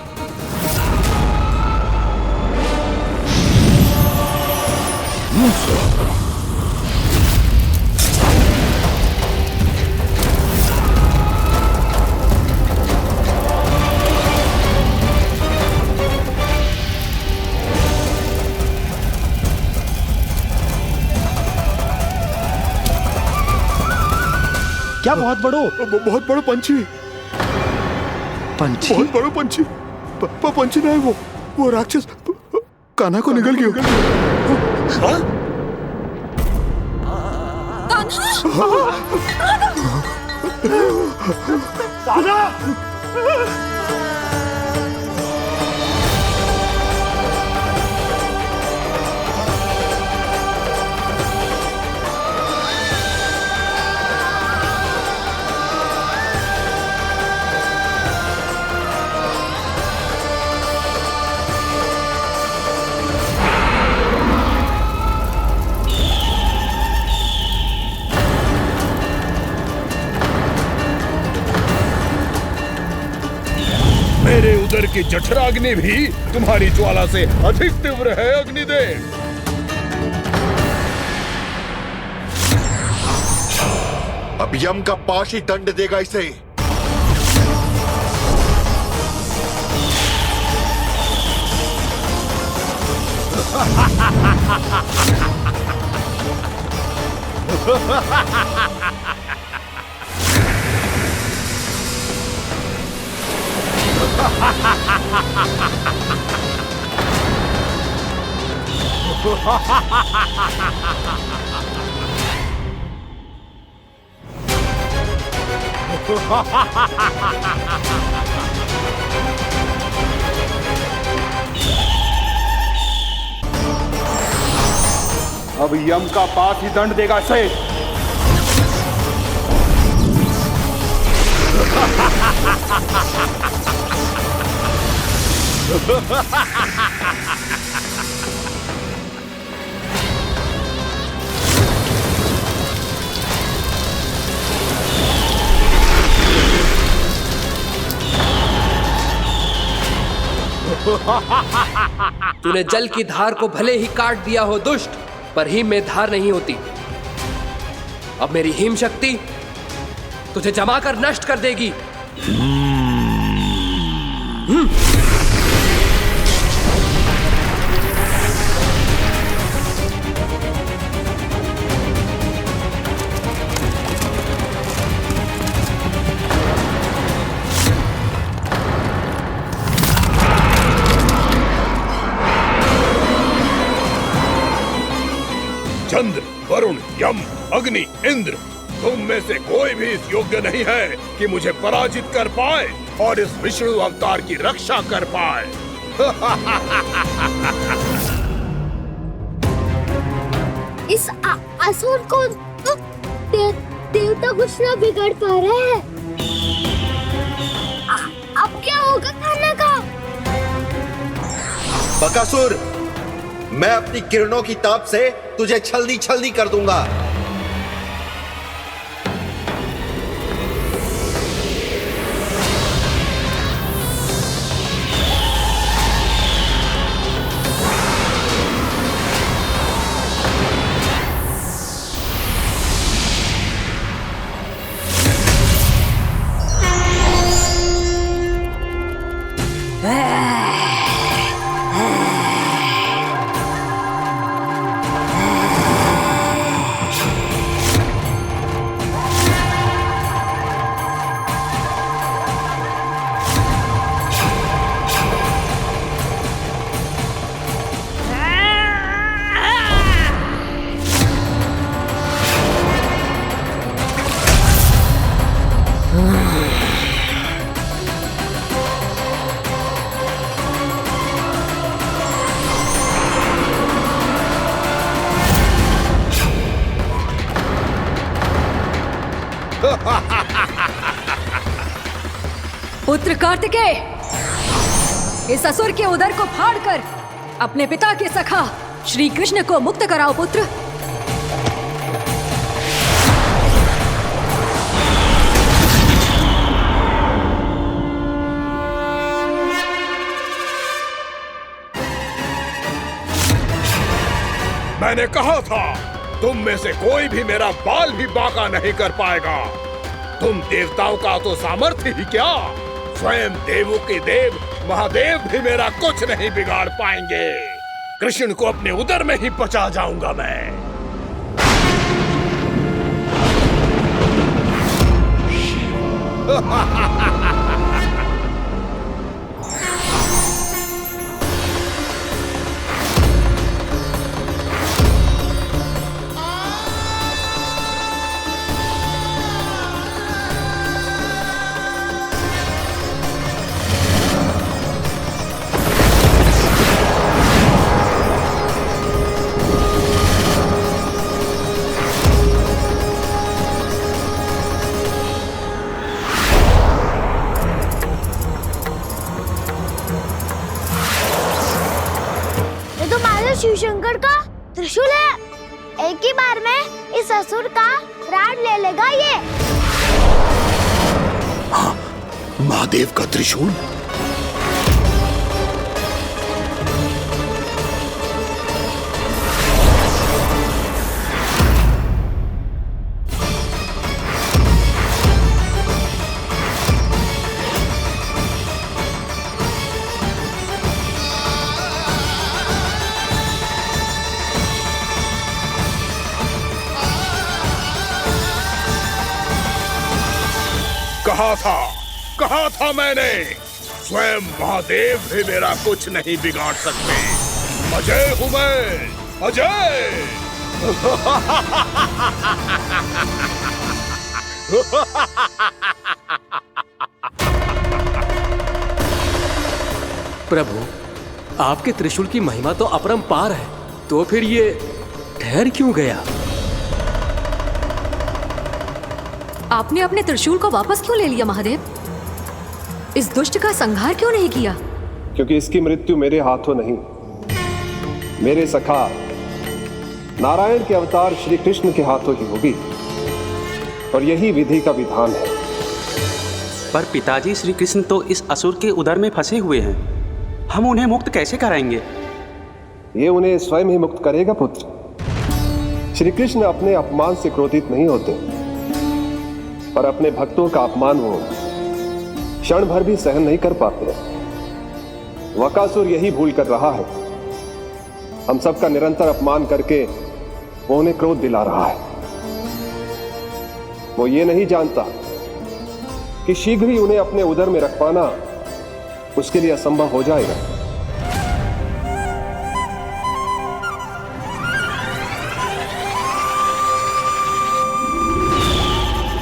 क्या बहुत बड़ो? बहुत बड़ा पंछी। पंछी? बहुत बड़ा पंछी। पंछी नहीं, वो राक्षस कान्हा को निगल गया। हाँ? कान्हा! जबकि जठराग्नि भी तुम्हारी ज्वाला से अधिक तीव्र है अग्निदेव। अब यम का पाश ही दंड देगा इसे। अब यम का पास ही दंड देगा इसे। तूने जल की धार को भले ही काट दिया हो दुष्ट, पर हिम में धार नहीं होती। अब मेरी हिम शक्ति तुझे जमा कर नष्ट कर देगी। चंद्र, वरुण, यम, अग्नि, इंद्र, तुम में से कोई भी इस योग्य नहीं है कि मुझे पराजित कर पाए और इस विष्णु अवतार की रक्षा कर पाए। इस असुर को देवता कुछ ना बिगाड़ पा रहे हैं। अब क्या होगा खाना का? बकासुर, मैं अपनी किरणों की ताप से तुझे छलनी छलनी कर दूंगा। पुत्र कार्तिकेय, इस असुर के उदर को फाड़कर अपने पिता के सखा श्री कृष्ण को मुक्त कराओ पुत्र। मैंने कहा था, तुम में से कोई भी मेरा बाल भी बांका नहीं कर पाएगा। तुम देवताओं का तो सामर्थ्य ही क्या, स्वयं देवों के देव महादेव भी मेरा कुछ नहीं बिगाड़ पाएंगे। कृष्ण को अपने उदर में ही पचा जाऊंगा मैं। शिव शंकर का त्रिशूल है। एक ही बार में इस असुर का प्राण ले लेगा ये। हाँ, महादेव का त्रिशूल। कहा था मैंने, स्वयं महादेव भी मेरा कुछ नहीं बिगाड़ सकते। अजय हूं मैं, अजय। प्रभु, आपके त्रिशूल की महिमा तो अपरंपार है, तो फिर ये ठहर क्यों गया? आपने अपने त्रिशूल को वापस क्यों ले लिया महादेव? इस दुष्ट का संहार क्यों नहीं किया? क्योंकि इसकी मृत्यु मेरे हाथों नहीं, मेरे सखा नारायण के अवतार श्री कृष्ण के हाथों ही होगी, और यही विधि का विधान है। पर पिताजी, श्री कृष्ण तो इस असुर के उदर में फंसे हुए हैं, हम उन्हें मुक्त कैसे कराएंगे? ये उन्हें स्वयं ही मुक्त करेगा पुत्र। श्री कृष्ण अपने अपमान से क्रोधित नहीं होते, पर अपने भक्तों का अपमान वो क्षण भर भी सहन नहीं कर पाते। वकासुर यही भूल कर रहा है, हम सबका निरंतर अपमान करके वो उन्हें क्रोध दिला रहा है। वो ये नहीं जानता कि शीघ्र ही उन्हें अपने उदर में रख पाना उसके लिए असंभव हो जाएगा।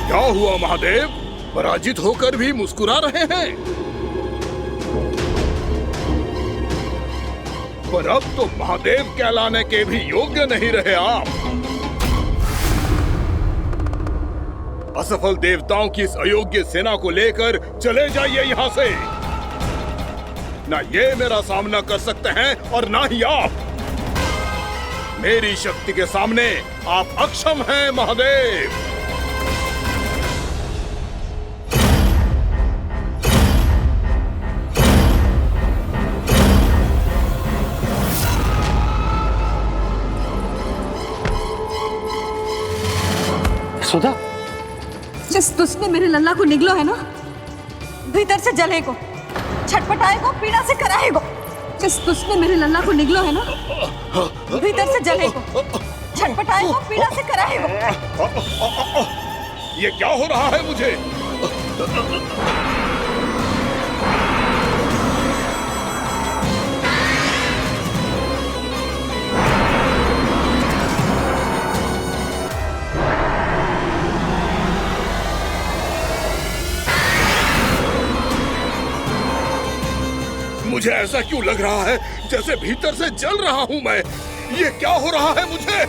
क्या हुआ महादेव, पराजित होकर भी मुस्कुरा रहे हैं? पर अब तो महादेव कहलाने के भी योग्य नहीं रहे आप। असफल देवताओं की इस अयोग्य सेना को लेकर चले जाइए यहाँ से। ना ये मेरा सामना कर सकते हैं और ना ही आप। मेरी शक्ति के सामने आप अक्षम हैं महादेव। सुधा, जिस दुष्ट ने मेरे लल्ला को निगलो है ना, भीतर से जलेगो, छटपटाएगो, पीड़ा से कराएगो। जिस दुष्ट ने मेरे लल्ला को निगलो है ना, भीतर से जलेगो, छटपटाएगो, पीड़ा से कराएगो। ये क्या हो रहा है मुझे? मुझे ऐसा क्यों लग रहा है जैसे भीतर से जल रहा हूं मैं? ये क्या हो रहा है मुझे?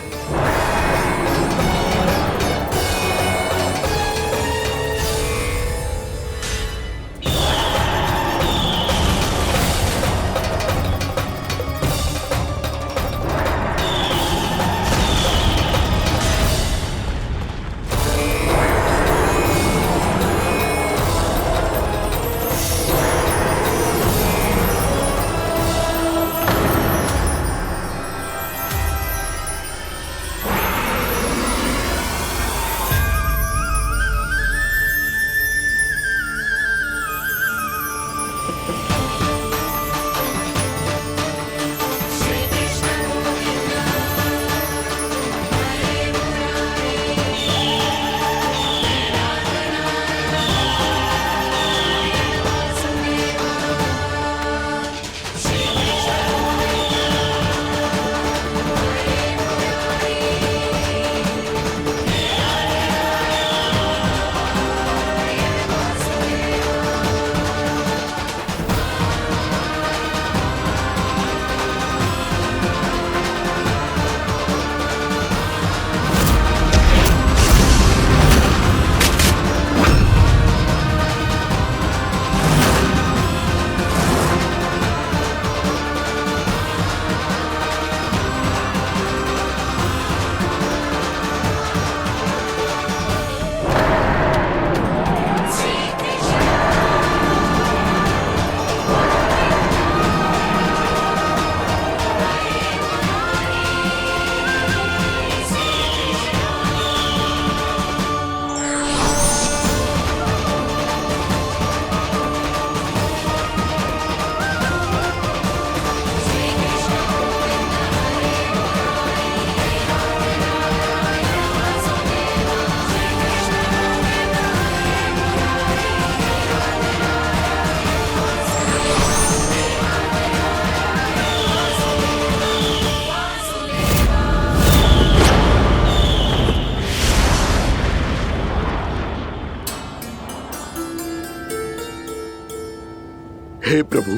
हे प्रभु,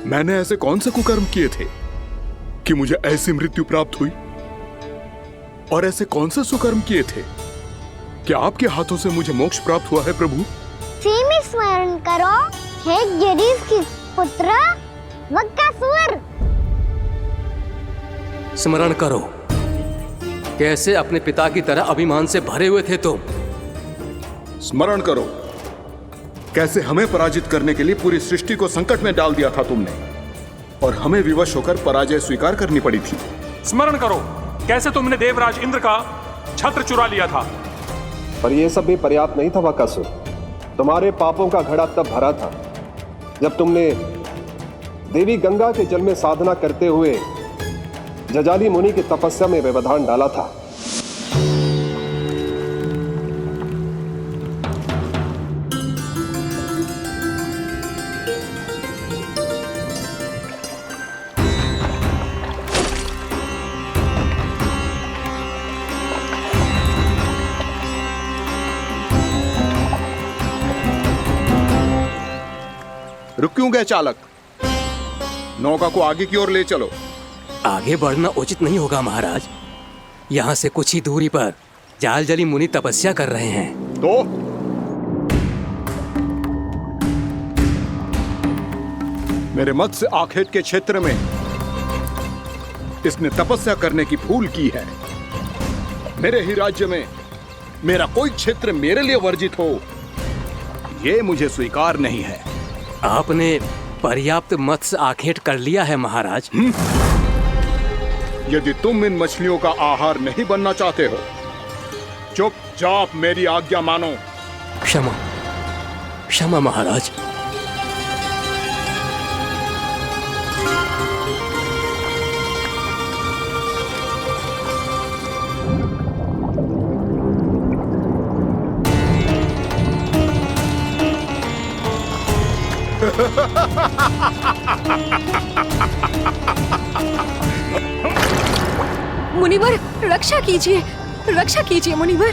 मैंने ऐसे कौन से कुकर्म किए थे कि मुझे ऐसी मृत्यु प्राप्त हुई? और ऐसे कौन से सुकर्म किए थे कि आपके हाथों से मुझे मोक्ष प्राप्त हुआ है प्रभु? में स्मरण करो, हे जरीफ की पुत्र वक्कासुर। स्मरण करो, कैसे अपने पिता की तरह अभिमान से भरे हुए थे तुम। स्मरण करो, कैसे हमें पराजित करने के लिए पूरी सृष्टि को संकट में डाल दिया था तुमने, और हमें विवश होकर पराजय स्वीकार करनी पड़ी थी। स्मरण करो, कैसे तुमने देवराज इंद्र का छत्र चुरा लिया था। पर यह सब भी पर्याप्त नहीं था वक्कासुर। तुम्हारे पापों का घड़ा तब भरा था जब तुमने देवी गंगा के जल में साधना करते हुए जजाली मुनि की तपस्या में व्यवधान डाला था। रुक क्यों गए चालक? नौका को आगे की ओर ले चलो। आगे बढ़ना उचित नहीं होगा महाराज। यहाँ से कुछ ही दूरी पर जालजली मुनि तपस्या कर रहे हैं। तो मेरे मत्स्य आखेट के क्षेत्र में इसने तपस्या करने की भूल की है। मेरे ही राज्य में मेरा कोई क्षेत्र मेरे लिए वर्जित हो, यह मुझे स्वीकार नहीं है। आपने पर्याप्त मत्स्य आखेट कर लिया है महाराज। यदि तुम इन मछलियों का आहार नहीं बनना चाहते हो, चुपचाप मेरी आज्ञा मानो। क्षमा, क्षमा महाराज। मुनिवर, रक्षा कीजिए, रक्षा कीजिए मुनिवर,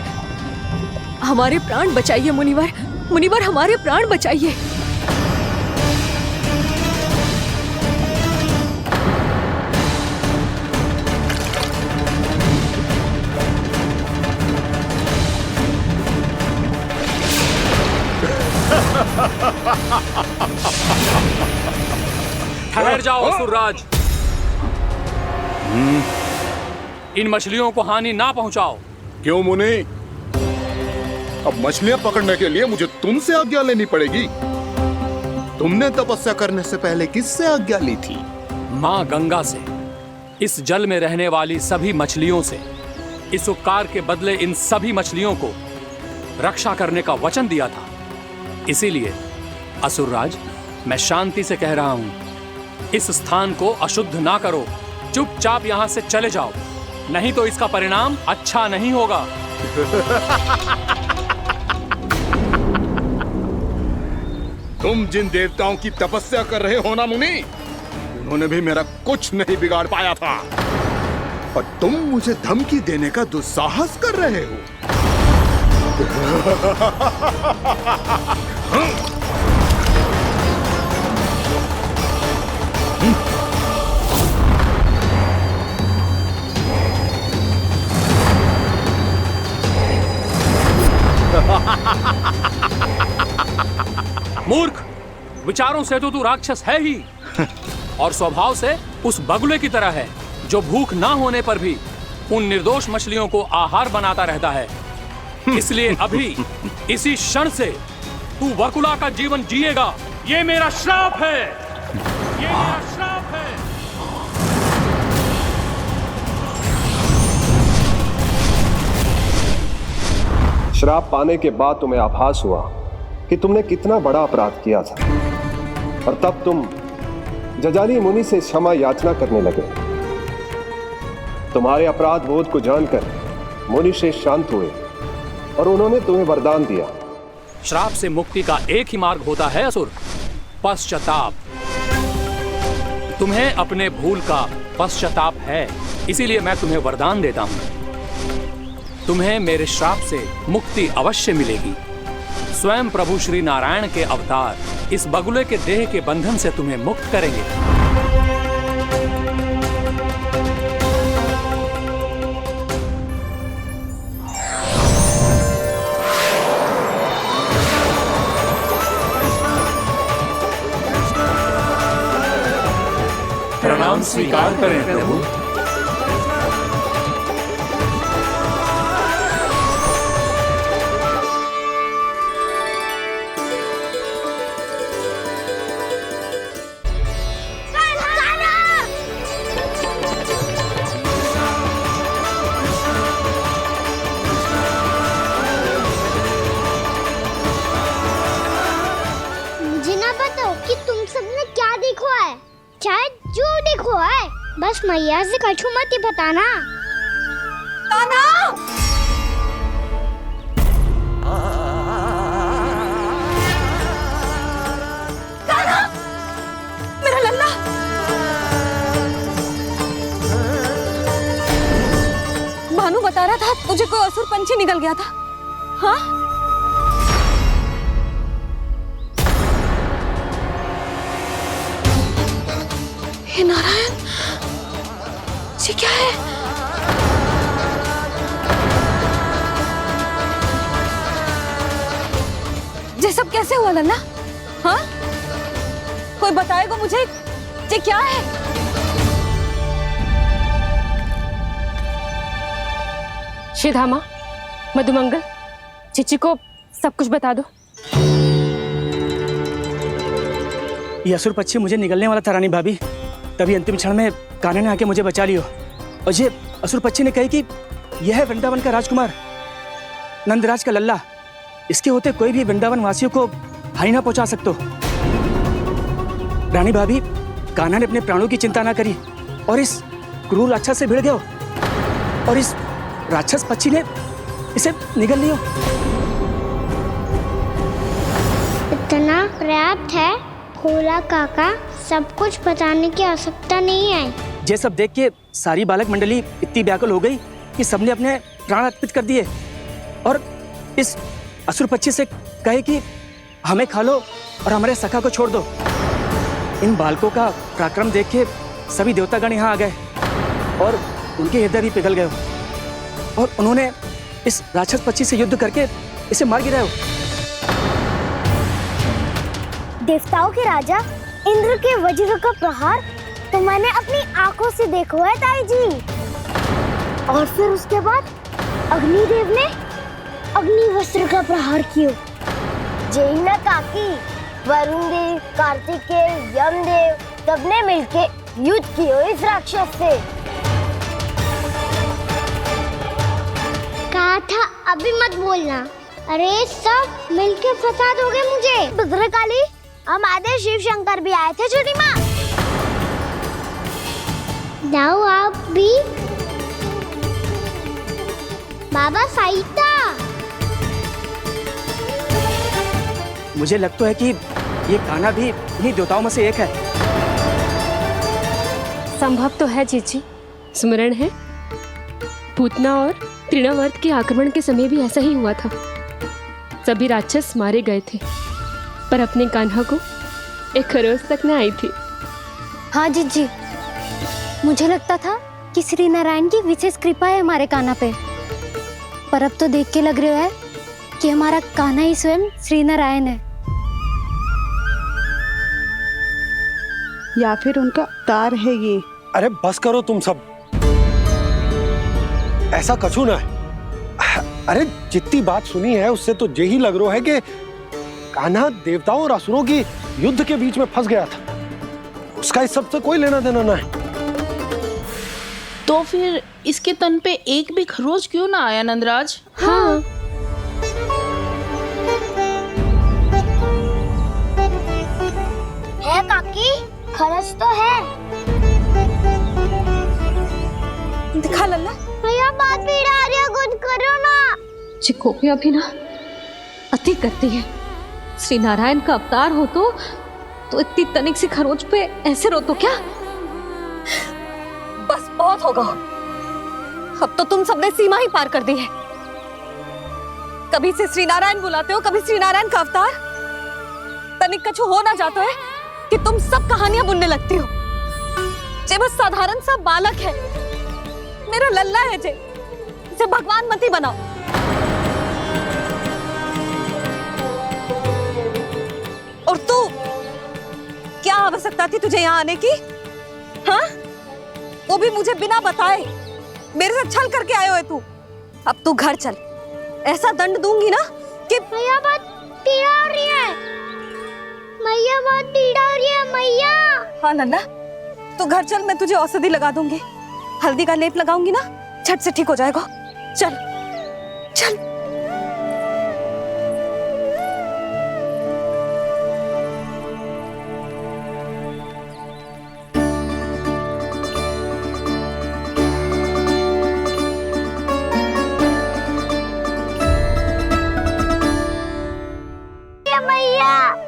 हमारे प्राण बचाइए मुनिवर, मुनिवर हमारे प्राण बचाइए। ठहर जाओ असुरराज, इन मछलियों को हानि ना पहुंचाओ। क्यों मुनि? अब मछलियां पकड़ने के लिए मुझे तुमसे आज्ञा लेनी पड़ेगी। तुमने तपस्या करने से पहले किससे आज्ञा ली थी? माँ गंगा से, इस जल में रहने वाली सभी मछलियों से। इस उपकार के बदले इन सभी मछलियों को रक्षा करने का वचन दिया था। इसीलिए असुरराज, मैं शांति से कह रहा हूं, इस स्थान को अशुद्ध ना करो, चुपचाप यहां से चले जाओ, नहीं तो इसका परिणाम अच्छा नहीं होगा। तुम जिन देवताओं की तपस्या कर रहे हो ना मुनि, उन्होंने भी मेरा कुछ नहीं बिगाड़ पाया था, और तुम मुझे धमकी देने का दुस्साहस कर रहे हो। मूर्ख, विचारों से तो तू राक्षस है ही, और स्वभाव से उस बगुले की तरह है जो भूख ना होने पर भी उन निर्दोष मछलियों को आहार बनाता रहता है। इसलिए अभी इसी क्षण से तू वकुला का जीवन जिएगा। ये मेरा श्राप है, ये मेरा श्राप है। श्राप पाने के बाद तुम्हें आभास हुआ कि तुमने कितना बड़ा अपराध किया था, और तब तुम जजाली मुनि से क्षमा याचना करने लगे। तुम्हारे अपराध बोध को जानकर मुनि से शांत हुए और उन्होंने तुम्हें वरदान दिया। श्राप से मुक्ति का एक ही मार्ग होता है असुर, पश्चाताप। तुम्हें अपने भूल का पश्चाताप है, इसीलिए मैं तुम्हें वरदान देता हूं। तुम्हें मेरे श्राप से मुक्ति अवश्य मिलेगी। स्वयं प्रभु श्री नारायण के अवतार इस बगुले के देह के बंधन से तुम्हें मुक्त करेंगे। प्रणाम स्वीकार करें प्रभु। मुझे ना बताओ कि तुम सबने क्या देखा है, चाहे जो देखो है, बस मैया से कछु मत ही बताना। कान्हा! कान्हा! मेरा लल्ला! भानु बता रहा था तुझे कोई असुर पंछी निकल गया था। हाँ? हे नारायण, ये क्या है? ये सब कैसे हुआ लल्ला? हाँ? कोई बताएगा मुझे ये क्या है? श्रीधामा, मधुमंगल, चिची को सब कुछ बता दो। ये असुर पक्षी मुझे निकलने वाला था रानी भाभी, तभी अंतिम क्षण में कान्हा ने आके मुझे बचा लियो। और ये असुर पक्षी ने कही कि यह है वृंदावन का राजकुमार, नंदराज का लल्ला। इसके होते कोई भी वृंदावन वासियों को हानि ना पहुंचा सकते। रानी भाभी, कान्हा ने अपने प्राणों की चिंता ना करी और इस क्रूर राक्षस से भिड़ गयो और इस राक्षस पक्षी ने इसे निगल लियो। इतना पर्याप्त है भोला काका, सब कुछ बताने की आवश्यकता नहीं है। ये सब देख के सारी बालक मंडली इतनी व्याकुल हो गई कि सबने अपने प्राण अर्पित कर दिए और इस असुर पक्षी से कहे कि हमें खा लो और हमारे सखा को छोड़ दो। इन बालकों का पराक्रम देख के सभी देवतागण यहाँ आ गए और उनके हृदय भी पिघल गए और उन्होंने इस राक्षस पक्षी से युद्ध करके इसे मार गिराया। देवताओं के राजा इंद्र के वज्र का प्रहार तो मैंने अपनी आंखों से देखा है ताई जी। और फिर उसके बाद अग्निदेव ने अग्निवस्त्र का प्रहार किया। जय ना काकी, वरुण देव, कार्तिकेय, यमदेव सबने मिलके युद्ध किया इस राक्षस से। कहा था अभी मत बोलना। अरे सब मिलके फंसा दोगे मुझे। भद्रकाली, हमारे शिव शंकर भी आए थे छोटी माँ। जाओ आप भी। बाबा साईता, मुझे लगता है कि ये कान्हा भी इन्हीं देवताओं में से एक है। संभव तो है चीची, स्मरण है पूतना और तृणावर्त के आक्रमण के समय भी ऐसा ही हुआ था। सभी राक्षस मारे गए थे पर अपने कान्हा को एक खरोच तक न आई थी। हाँ जीजी, मुझे लगता था कि श्री नारायण की विशेष कृपा है हमारे कान्हा पे, पर अब तो देख के लग रहा है कि हमारा कान्हा ही स्वयं श्री नारायण है। या फिर उनका अवतार है ये। अरे बस करो तुम सब, ऐसा कछु ना है। अरे जितनी बात सुनी है उससे तो यही लग रहा है कि कान्हा देवताओं और असुरों की युद्ध के बीच में फंस गया था। उसका इस सब से कोई लेना देना ना है। तो फिर इसके तन पे एक भी खरोच क्यों ना आया नंदराज? हाँ, है काकी, खरच तो है। दिखा लल्ला। भैया बात पीड़ा आ रही है, कुछ करो ना। चिकोपिया भी ना अति करती है। श्री नारायण का अवतार हो तो इतनी तनिक सी खरोच पे ऐसे रो तो क्या? बस बहुत होगा। अब तो तुम सबने सीमा ही पार कर दी है। कभी से श्री नारायण बुलाते हो, कभी श्री नारायण का अवतार। तनिक कछु हो ना जाता है कि तुम सब कहानियां बुनने लगती हो। जे बस साधारण सा बालक है, मेरा लल्ला है जे, इसे भगवान मती बनाओ। और तू, क्या आवश्यकता थी तुझे यहाँ आने की? हाँ, वो भी मुझे बिना बताए मेरे साथ छल करके आए हो तू। अब तू घर चल, ऐसा दंड दूंगी ना कि मैया बहुत पीड़ा हो रही है, मैया बहुत पीड़ा हो रही है मैया। हाँ नन्ना, तू घर चल, मैं तुझे औषधि लगा दूंगी, हल्दी का लेप लगाऊंगी ना, झट से ठीक हो जाएगा। चल चल।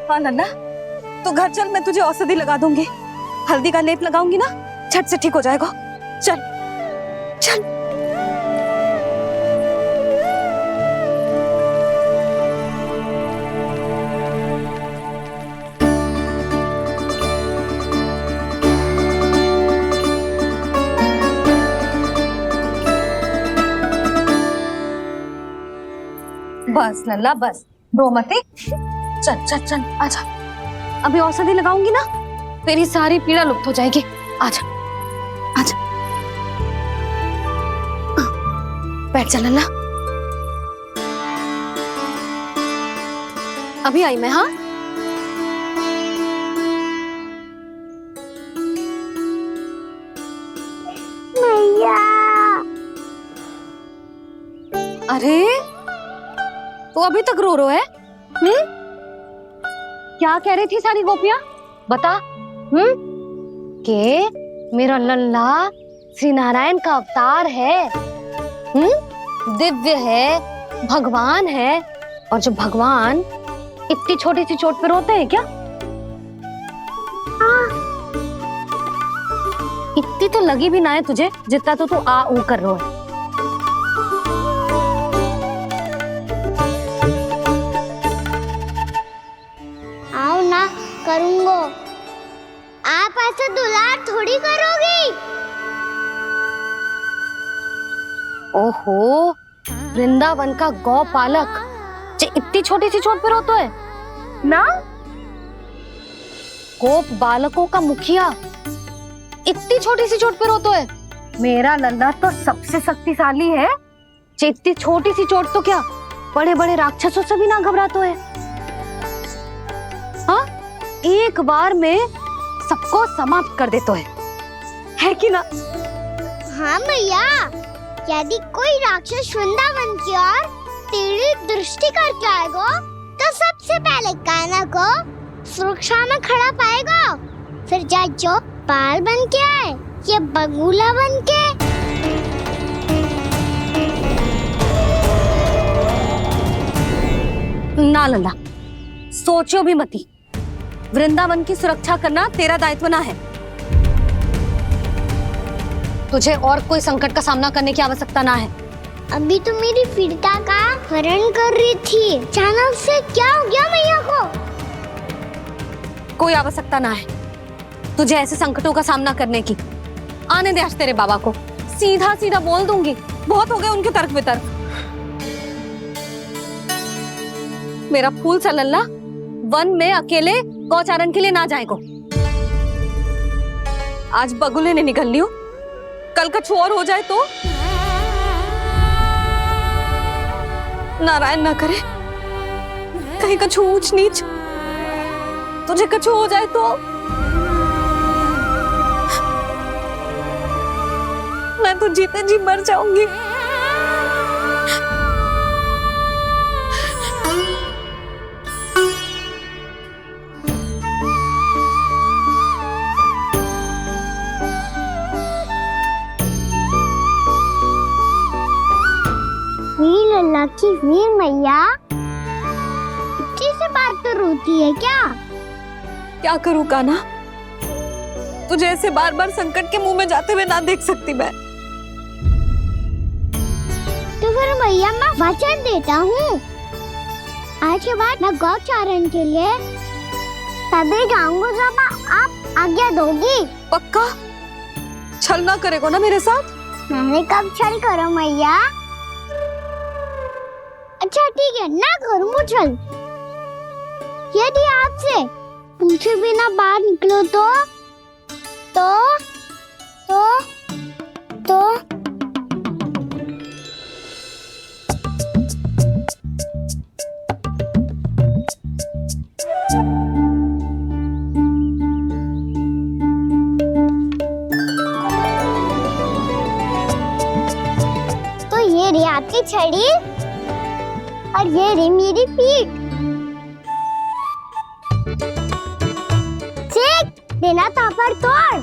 हाँ नन्ना, तू घर चल, मैं तुझे औषधि लगा दूंगी, हल्दी का लेप लगाऊंगी ना, झट से ठीक हो जाएगा। चल चल। बस लल्ला बस, रो मत। चल चल चल, आजा। अभी औषधि लगाऊंगी ना, तेरी सारी पीड़ा लुप्त हो जाएगी। आजा आजा, बैठ जा लल्ला। अभी आई मैं। हाँ, मैया। अरे तो अभी तक रो रो है? क्या कह रही थी सारी गोपियां? बता। के मेरा लल्ला श्री नारायण का अवतार है, दिव्य है, भगवान है। और जो भगवान इतनी छोटी सी चोट पे रोते हैं क्या? इतनी तो लगी भी ना है तुझे जितना तो तू आ ऊ कर रो है। आओ ना, करूंगो। आप ऐसे दुलार थोड़ी करोगी। ओहो, वृंदावन का गौपालक जे इतनी छोटी सी चोट पे रोता है ना? गोप बालकों का मुखिया इतनी छोटी सी चोट पे रोता है? मेरा लल्ला तो सबसे शक्तिशाली है, जे इतनी छोटी सी चोट तो क्या बड़े बड़े राक्षसों से भी ना घबराता है। हाँ, एक बार में सबको समाप्त कर देता है कि ना? हाँ मैया, यदि कोई राक्षस वृंदावन की ओर तेरी दृष्टि करके आएगा तो सबसे पहले कान्हा को सुरक्षा में खड़ा पाएगा, फिर चाहे जो बाल बन के आए या बगुला बन के। ना लल्ला, सोचो भी मती, वृंदावन की सुरक्षा करना तेरा दायित्व ना है। तुझे और कोई संकट का सामना करने की आवश्यकता ना है। अभी तो मेरी पीड़िता का हरण कर रही थी, अचानक से क्या हो गया मैया को? कोई आवश्यकता ना है तुझे ऐसे संकटों का सामना करने की। आने दे आज तेरे बाबा को, सीधा सीधा बोल दूंगी। बहुत हो गए उनके तर्क वितर्क। मेरा फूल सा लल्ला वन में अकेले गौचारण के लिए ना जाएगो। आज बगुले ने निकल लियो, कल कछु और हो जाए तो? नारायण ना करे, कहीं कछु ऊंच नीच तुझे कछु हो जाए तो? मैं तो जीते जी मर जाऊंगी। लल्ला की वीर मैया इतनी सी बात तो रोती है क्या? क्या करूं कान्हा, तुझे ऐसे बार बार संकट के मुंह में जाते हुए ना देख सकती मैं। तो फिर मैया मैं वचन देता हूँ, आज के बाद मैं गौचारण के लिए तभी जाऊंगा जब आप आज्ञा दोगी। पक्का छल ना करेगा ना मेरे साथ? मैंने कब छल करो मैया? अच्छा ठीक है, ना करूँ छल। यदि आपसे पूछे बिना बाहर निकलो तो ये रही आपकी छड़ी और ये रही मेरी पीठ। सेक देना तापर तोड़।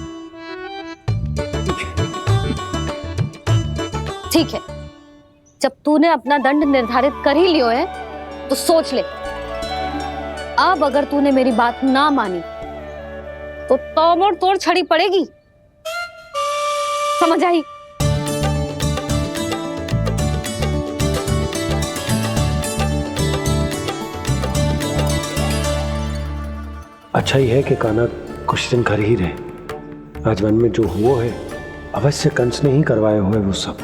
ठीक है, जब तूने अपना दंड निर्धारित कर ही लियो है तो सोच ले, अब अगर तूने मेरी बात ना मानी तो तोड़ तोड़ छड़ी पड़ेगी। समझ आई? अच्छा ही है कि कान्हा कुछ दिन घर ही रहे। आज वन में जो हुआ है अवश्य कंस ने ही करवाए हुए वो सब।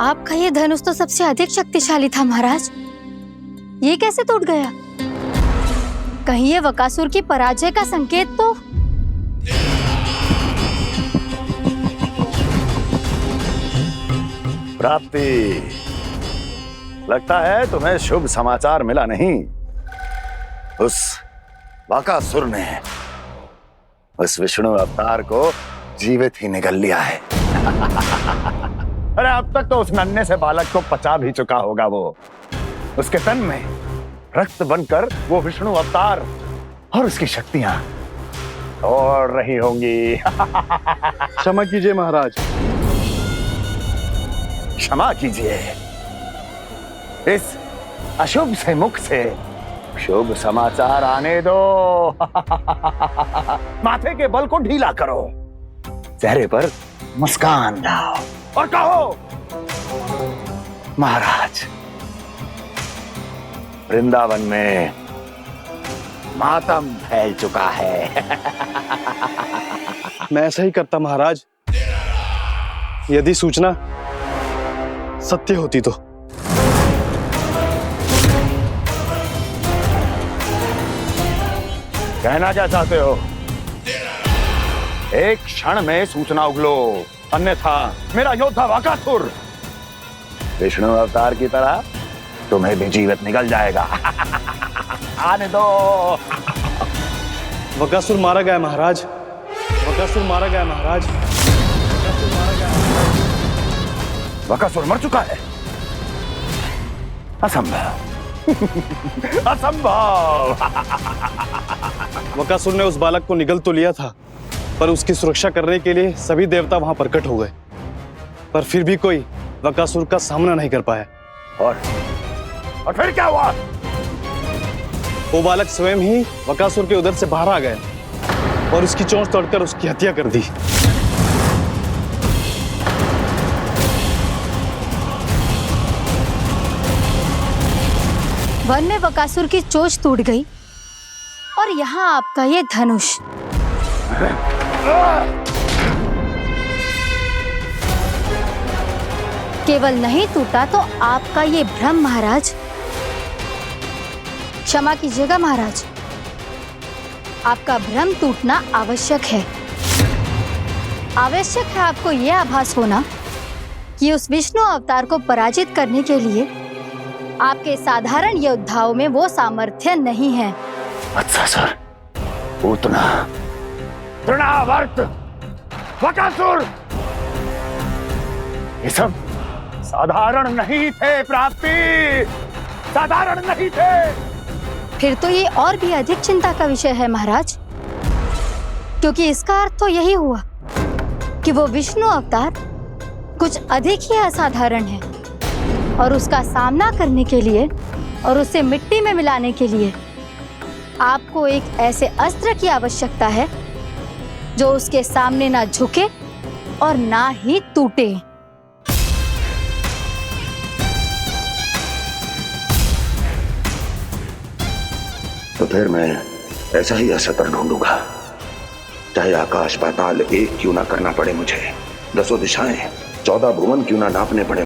आपका ये धनुष तो सबसे अधिक शक्तिशाली था महाराज, ये कैसे टूट गया? कहीं ये वकासुर की पराजय का संकेत तो? प्राप्ति, लगता है तुम्हें शुभ समाचार मिला नहीं। उस बकासुर ने उस विष्णु अवतार को जीवित ही निगल लिया है। अरे अब तक तो उस नन्हे से बालक को पचा भी चुका होगा वो। उसके तन में रक्त बनकर वो विष्णु अवतार और उसकी शक्तियां और रही होंगी। क्षमा कीजिए महाराज। क्षमा कीजिए, इस अशुभ से मुख से शुभ समाचार आने दो। माथे के बल को ढीला करो, चेहरे पर मुस्कान लाओ और कहो, महाराज, वृंदावन में मातम फैल चुका है। मैं ऐसा ही करता महाराज, यदि सूचना सत्य होती तो। कहना क्या चाहते हो? एक क्षण में सूचना उगलो, अन्यथा मेरा योद्धा बकासुर विष्णु अवतार की तरह तुम्हें भी जीवित निकल जाएगा। आने दो। बकासुर मारा गया महाराज, बकासुर मारा गया महाराज, बकासुर मारा गया। बकासुर मर चुका है? असंभव। असंभव। बकासुर ने उस बालक को निगल तो लिया था, पर उसकी सुरक्षा करने के लिए सभी देवता वहां प्रकट हो गए, पर फिर भी कोई बकासुर का सामना नहीं कर पाया। और फिर क्या हुआ? वो बालक स्वयं ही बकासुर के उदर से बाहर आ गया और उसकी चोंच तोड़कर उसकी हत्या कर दी। वन में बकासुर की चोंच टूट गई और यहाँ आपका ये धनुष। केवल नहीं टूटा तो आपका ये भ्रम महाराज। क्षमा कीजिएगा महाराज, आपका भ्रम टूटना आवश्यक है। आवश्यक है आपको यह आभास होना कि उस विष्णु अवतार को पराजित करने के लिए आपके साधारण योद्धाओं में वो सामर्थ्य नहीं है। अच्छा सर, पूतना, तृणावर्त, बकासुर, ये सब साधारण नहीं थे प्राप्ति, साधारण नहीं थे। फिर तो ये और भी अधिक चिंता का विषय है महाराज, क्योंकि इसका अर्थ तो यही हुआ कि वो विष्णु अवतार कुछ अधिक ही असाधारण है और उसका सामना करने के लिए और उसे मिट्टी में मिलाने के लिए आपको एक ऐसे अस्त्र की आवश्यकता है जो उसके सामने ना झुके और ना ही टूटे। तो फिर मैं ऐसा ही असतर ढूंढूंगा, चाहे आकाश पाताल एक क्यों ना करना पड़े मुझे, 10 दिशाएं 14 भुवन क्यों ना नापने पड़े।